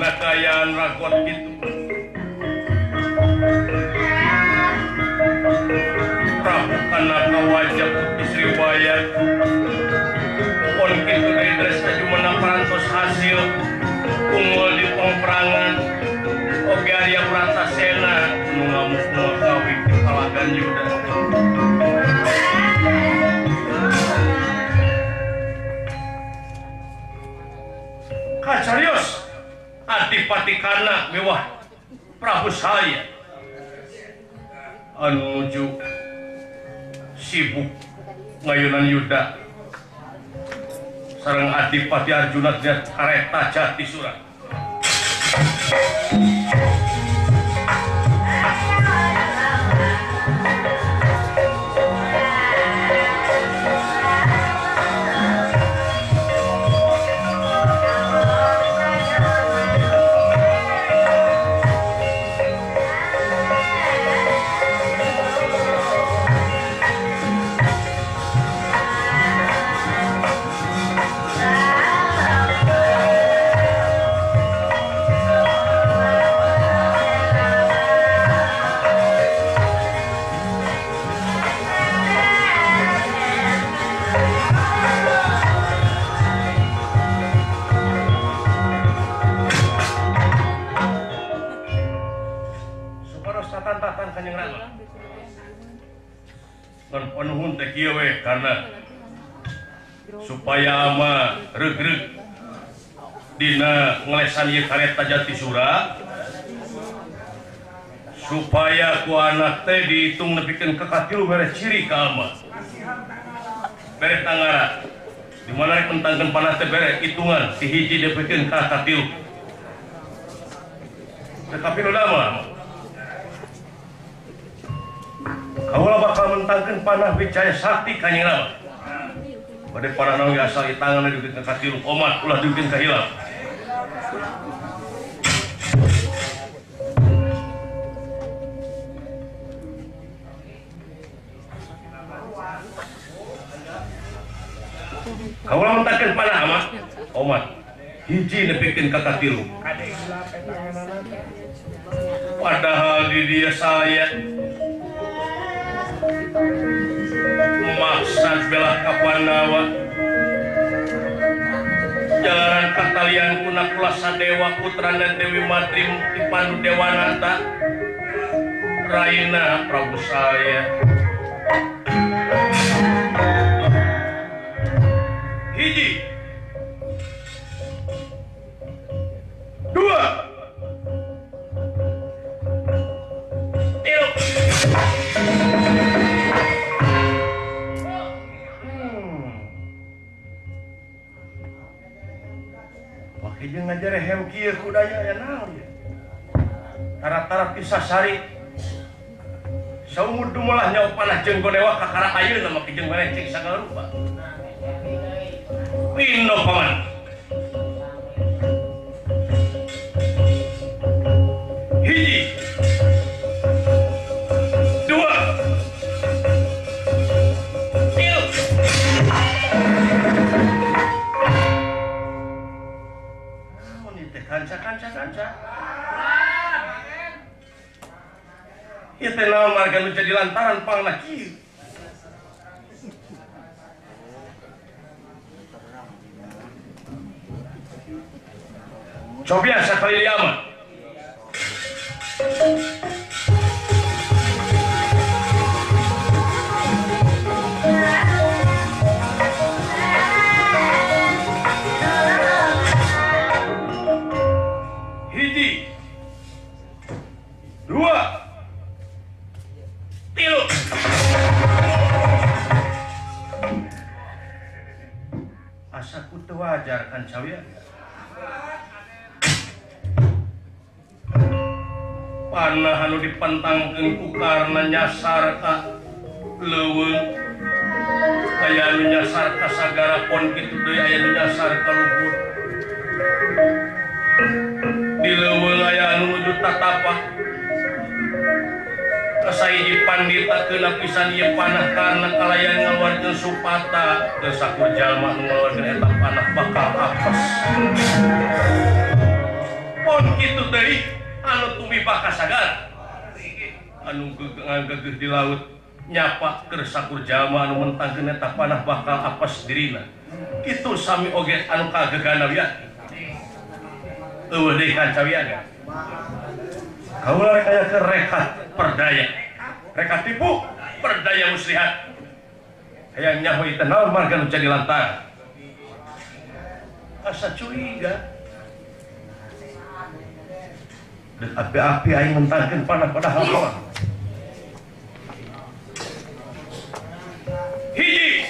Nakayan ragot gitu. Prabu Kanaka wajah putih Sriwayat. Pon kitu dari dres aju menaparantos hasil unggul di pengperangan. Oge Arya Bratasena nu ngamuk-ngamuk kawin di Palagan Yuda. Kacarios Adipati Kana mewah Prabu saya anu nuju sibuk ngayunan Yuda sareng Adipati Arjuna kareta jati surat. ngan panuhun teh kieu we karena supaya ama regreg dina ngelesan ieu kareta Jatisura supaya ku anak teh dihitung nepikeun ka katilu beres ciri ka ama beres tanggara dimana rek mentangkeun panah teh beres hitungan si hiji nepikeun ka katilu tetapi nu damel kaula bakal mentangkeun panah Wijaya Sakti kanjing Rama bade para naon asal di tangan dikeun ka katilu omat ulah dikeun ka hilang kaula mentangkeun panah mah omat hiji nepikeun ka katilu padahal di dia saya maksud belah Kapanawa jalanan katalian kuna kula Sadewa putrana Dewi Madrim Dipandu Dewanata Raina Prabu saya hiji dua tilu jeung ngajar hem kieu kudaya aya naon ya tarap-tarap kisah sari saumur dumalah nyawa panah jeung godewa ka karak ayeuna make jeung merecek sagala rupa pino paman hiji dua tilu kanca ieu teh naon marga nu jadi lantaran pangna kieu cobian sakali diaman asaku teu wajar kan cawian panah anu dipentangkeun ku karna nyasar ka leuweung aya anu nyasar ka sagara pon kitu deui aya anu nyasar ka luhur di leuweung aya anu nuju tatapah kasahiji pandita keuna pisan ieu panah karena kalayan ngaluarkeun supata teu sakur jalma nu ngaluarkeun eta panah bakal apes pon kitu deui anu tumibah ka sagara anu geugeuh di laut nyapa keur sakur jalma anu mentangkeun eta panah bakal apes dirina kitu sami oge anu kagegana wiat eueuh deui kan cawiaga kaula rek aya keur rekat perdaya rekat tipu perdaya muslihat hayang nyaho ieu teh naon marga nu jadi lantaran asa curiga dan api-api aing mentangkeun panah padahal lawan hiji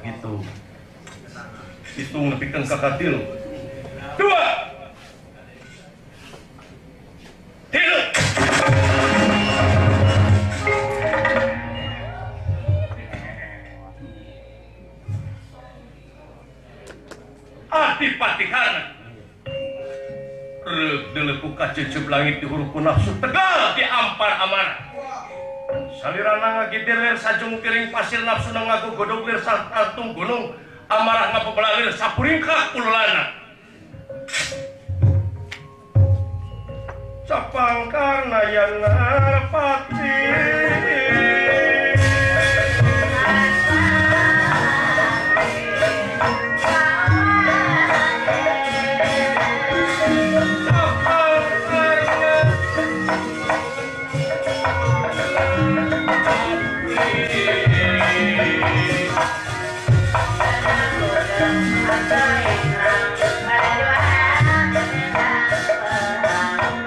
gitu hitung nepikeun ka katilu dua tilu Adipatikarna reuk deleku ka ceuceup langit di hurufku nafsu tegal diampar amanah salirana ngagitir lir sajung tiring pasir nafsu ngaku godog lir satantung gunung amarah ngapebelah lir sapuringkah ululana capang karna yang ngarepati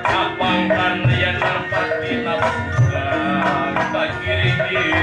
Apangkan yang nampak di nafsuga tak kiri-kiri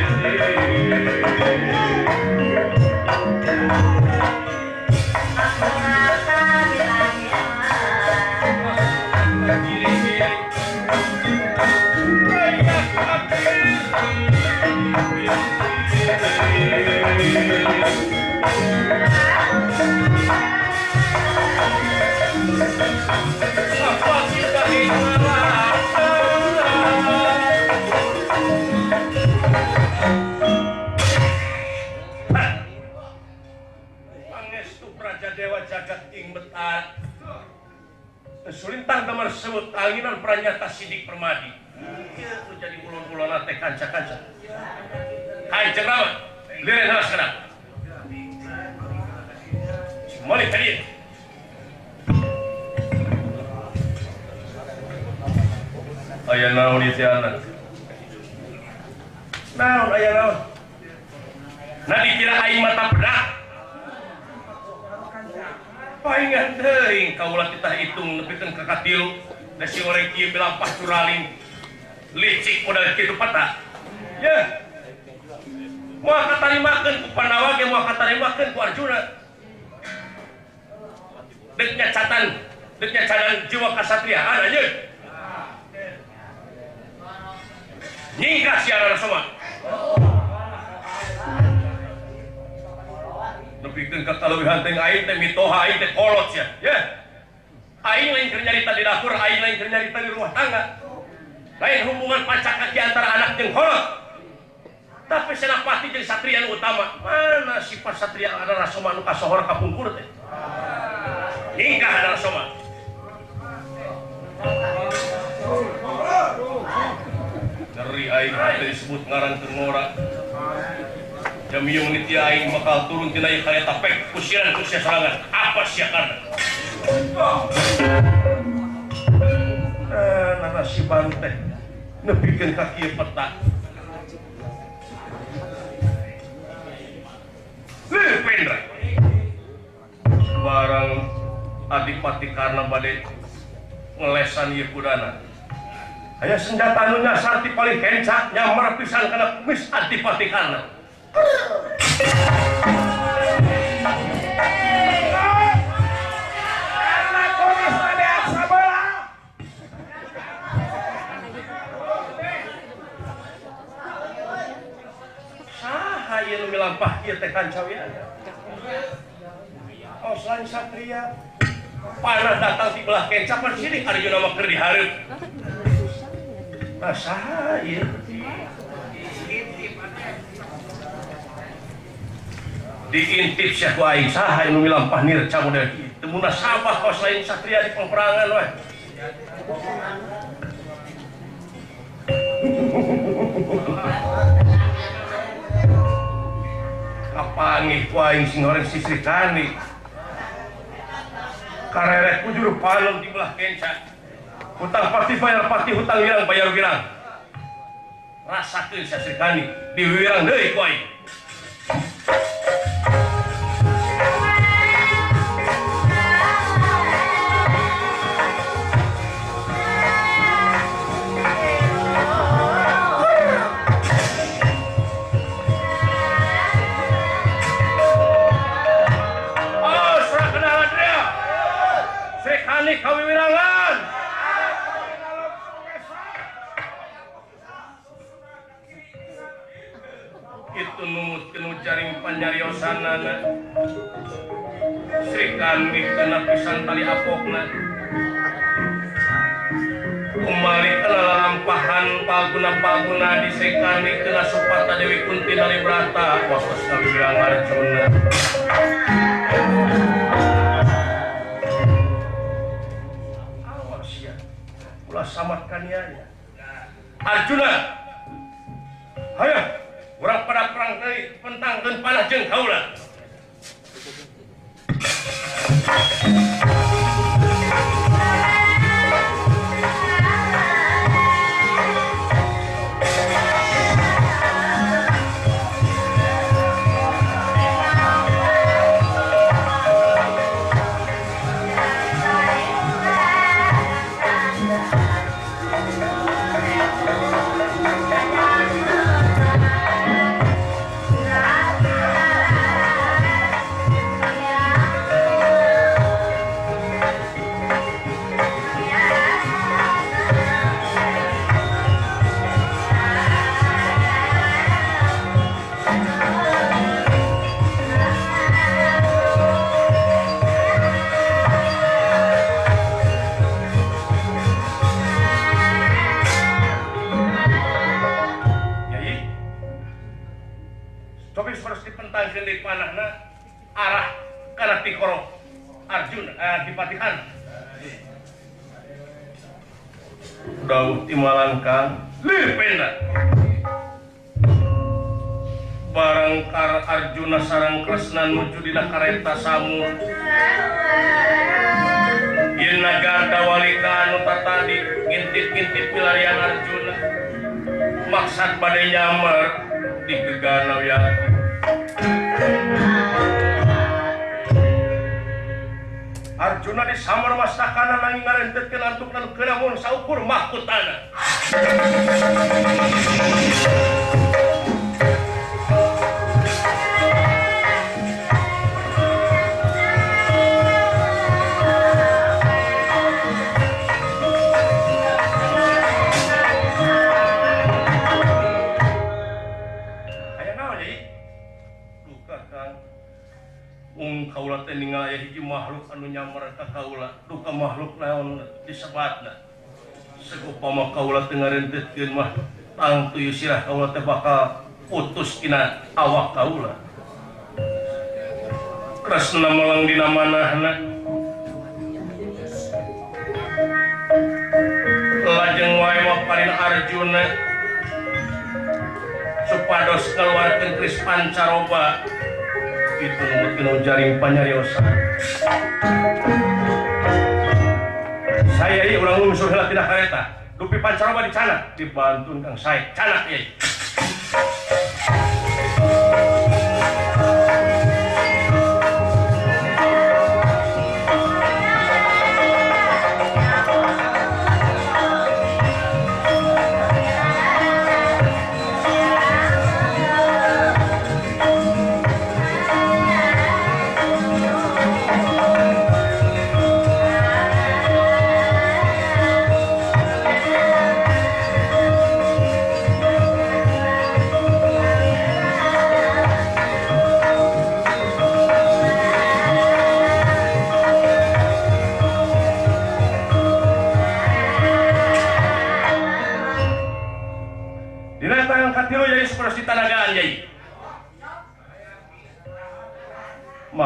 Dewa jagat ing betat Sulintang damar sebut anginan pranyata sidik permadi itu jadi ulun-ulun teh kanca-kanca Kanjeng Rama liren halas kenapa Mali tadi ayah naon itu anak naon ayah naon nah dikira aing mata bedak paingan teuing kaulah kita hitung nepikeun ka katilu da si oreng kieu bilampah curaling licik modal kitu pata ya moal katarimakeun ku Pandawa ge moal katarimakeun ku Arjuna deuk nyacatan jiwa kasatriaan anjeun nyingkah siaran sama nepikeun ka kaluwihan teh aing teh mitoha aing teh kolot sia ya aing lain keur nyarita di dapur aing lain keur nyarita di rumah tangga lain hubungan pacak kaki antara anak jeung kolot tapi senapati jeung satria nu utama mana sifat satria adalah soma nu kasohor ka pungkur teh nyingkah adalah soma ngeri aing teh disebut ngaran teu ngora jamiung niti aing bakal turun tina ieu kareta pek kusiran ku sia sorangan apa sia karna nana si bante nepikeun ka kieu peta Pendra barang adipati karna bade ngelesan ieu kudana aya senjata nu nyasar ti paling kencak nyamar pisan kana kumis adipati karna saha ieu nu milampah ieu teh kancawian oh selain satria panah datang di belah kencak pan sini Arjuna mah keur dihareup nah saha ieu diintip sia ku aing saha anu milampah nirca model kitu mun sabah kos lain satria di peperangan we kapangih ku aing sing horeng Sri Kandi karerek ku juru palem di belah kenca hutang pati bayar pati hutang wirang bayar wirang rasakeun sia Sri Kandi diwirang deui ku aing kami wirangan itu numutkeun jaring panjariosanana Sri Kandi kana pisan tali apokna kumalik kana lalampahan palguna di Sri Kandi kana Supata Dewi Kunti Nalibrata wasos kami wirangan Arjuna ulah samatkan ya Arjuna hayo urang pada perang deui pentangkeun panah jeung kaula Adipati Koro Arjuna Adipati Han Daud timalangkan lipena barangkar Arjuna sareng Kresna nuju dina kareta samur yen nagarta walika anu tadi ngintip-ngintip pilarian Arjuna maksad bade nyamar di gegana wiyanti Arjuna disamar mastakana nanging ngarenteukeun antukna keuna mun saukur mahkotana kaula teh ningali hiji makhluk anu nyamar ka kaula duka makhluk naon disebatna sagupama kaula teh ngarenteukeun mah tang tuyul sirah kaula teh bakal putus tina awak kaula Kresna melang dina manahna lajeng wae maparin Arjuna supados ngaluarkeun keris pancaroba itu numutkeun jaring panyariosan saya ieu urang lungsuh heula tina kareta dupi pancaroba dicanak dibantun Kang Sae canak ieu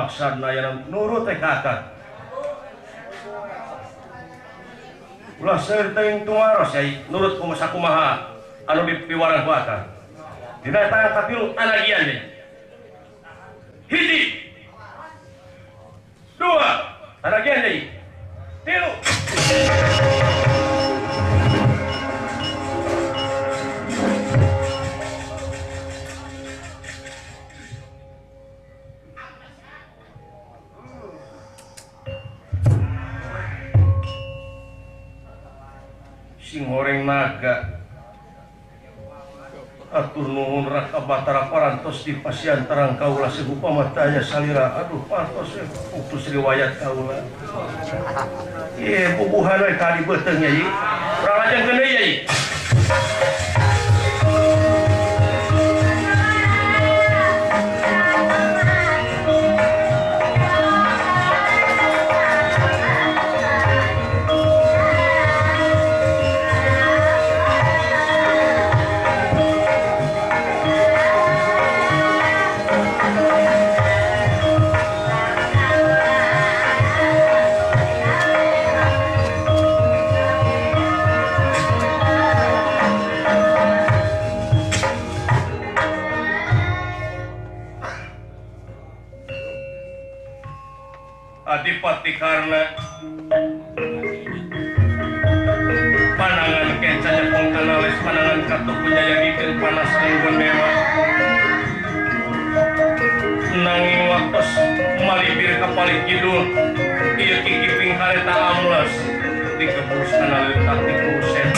maksudna yang nurut teh kakak ulah seueur teuing tumaros yai nurut kumaha anu dipiwarang ku akang dina tangan katilu anagian deui hiji dua anagian deui tilu Singhoreng naga atur nuhun Raka Batara parantos di pasiantarang kaula segupama tanya salira aduh pantos putus riwayat kaula ieu pubuhan we ka di beuteung nya ieu urang lajengkeun deui ieu Adipati karena panangan kencanya pengkanalis panangan katup penyayangikeun panas ringgon dewa nanging waktos malibir ka paling kidul ieu kikiping kareta ambles dikebus kana leutak di kusen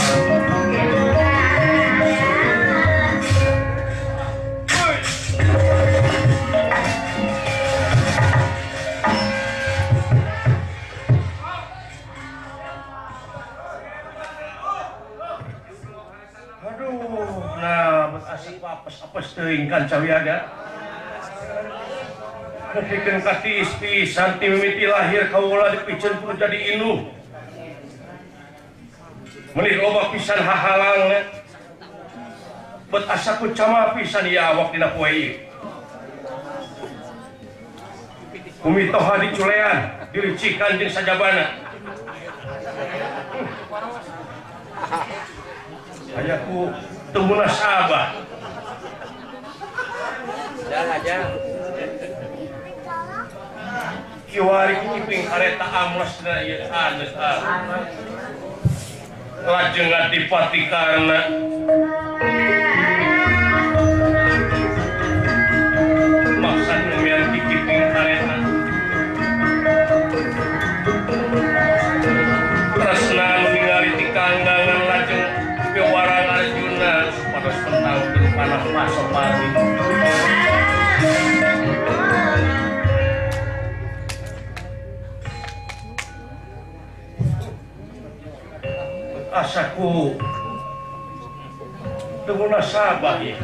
apes teuing kan cawiaga nepikeun ka tiis pisan ti mimiti lahir kaula dipikeun kudu jadi induh meuli loba pisan hahalangna bet asa ku cama pisan ieu awak dina poe ieu kumitoha di culean diricikan jeung sajabana ayaku teu munasabah aja kiwari kiping kareta amlesna ieu anes lajeng adipati karna maksud ngemian kiping kareta tresna ningali ti kanggangan lajeng pewarang Arjuna supados pentangkeun panah Pasopati asaku teu munasabah ya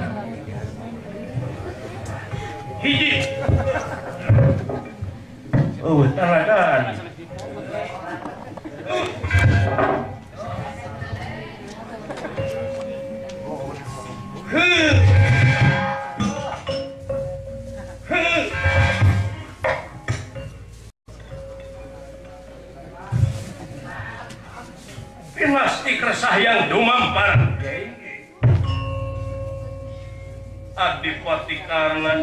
hiji taragan Pinasti keresah yang dumampar Adipati karna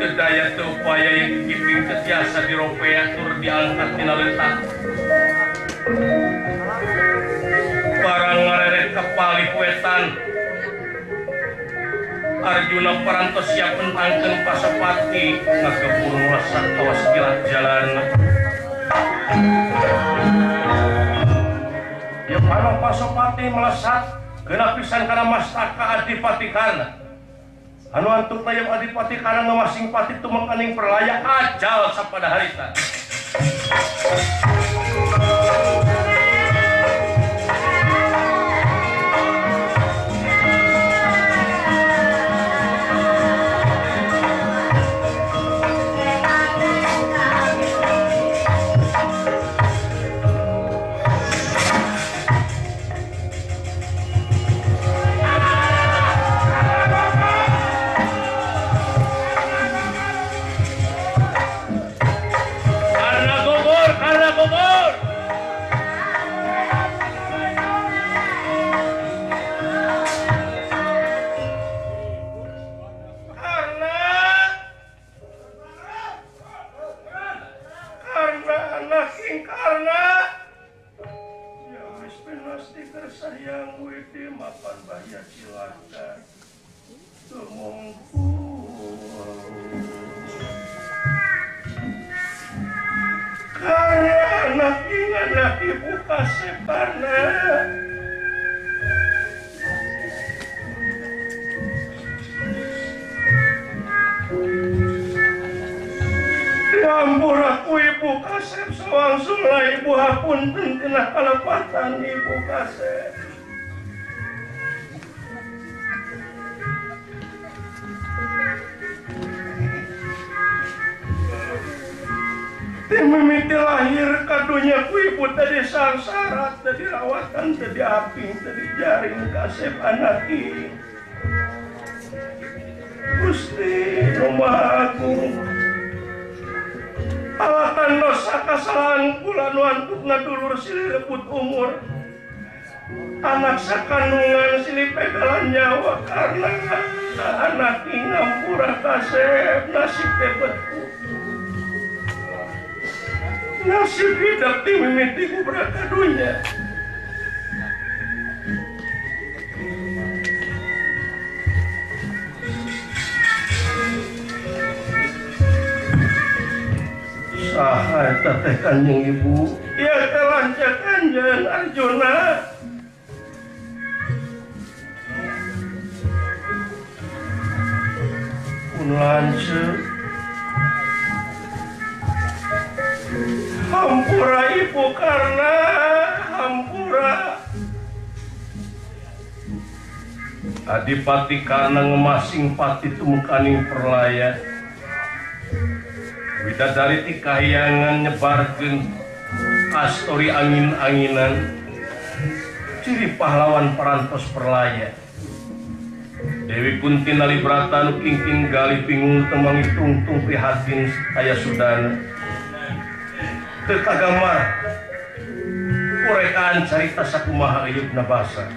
tedaya teu upaya yang kiping ketiasa diropea tur diangkat tina letak barang ngareret kepali kuetan Arjuna parantos siap pentangkeun Pasopati ngageburu lesat kawas kilat jalan ya panah Pasopati melesat geuna pisan kana mastaka Adipati karna anu antuk tayang Adipati karna ngamasing pati tumekaning perlaya ajal sapada harita Ibu Kasebana diampuraku Ibu Kaseb sawangsulna Ibu hapunten tina kalepatan Ibu Kaseb mimiti lahir kadunya ku ibu tadi sangsara tadi rawatan tadi aping tadi jaring kasep anaki Gusti rumah agung alatan dosa kasalahan kula nu antuk ngadulur silih rebut umur anak sakandungan silih pegalan nyawa karena anaki ngampura kasep nasib tebetku nasib hidup di mimiti ku berakadunya saha eta teh Kanjeng Ibu ieu teh lanceuk Kanjeng Arjuna pun lanceuk hampura Ibu karena hampura Adipati karena ngemasing pati tumekaning perlaya widadari ti kahyangan nyebarkeun astori angin-anginan ciri pahlawan parantos perlaya Dewi Kunti nalibrata nu kingking gali bingung temangi tungtung prihatin aya sudana teu kagamar kurekaan carita sakumaha eyeupna basa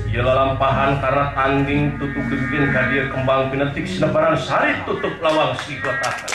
ieu lalampahan karena tanding tutup geggen ka dieu kembang pinetik sinebaran sari tutup lawang si kotakan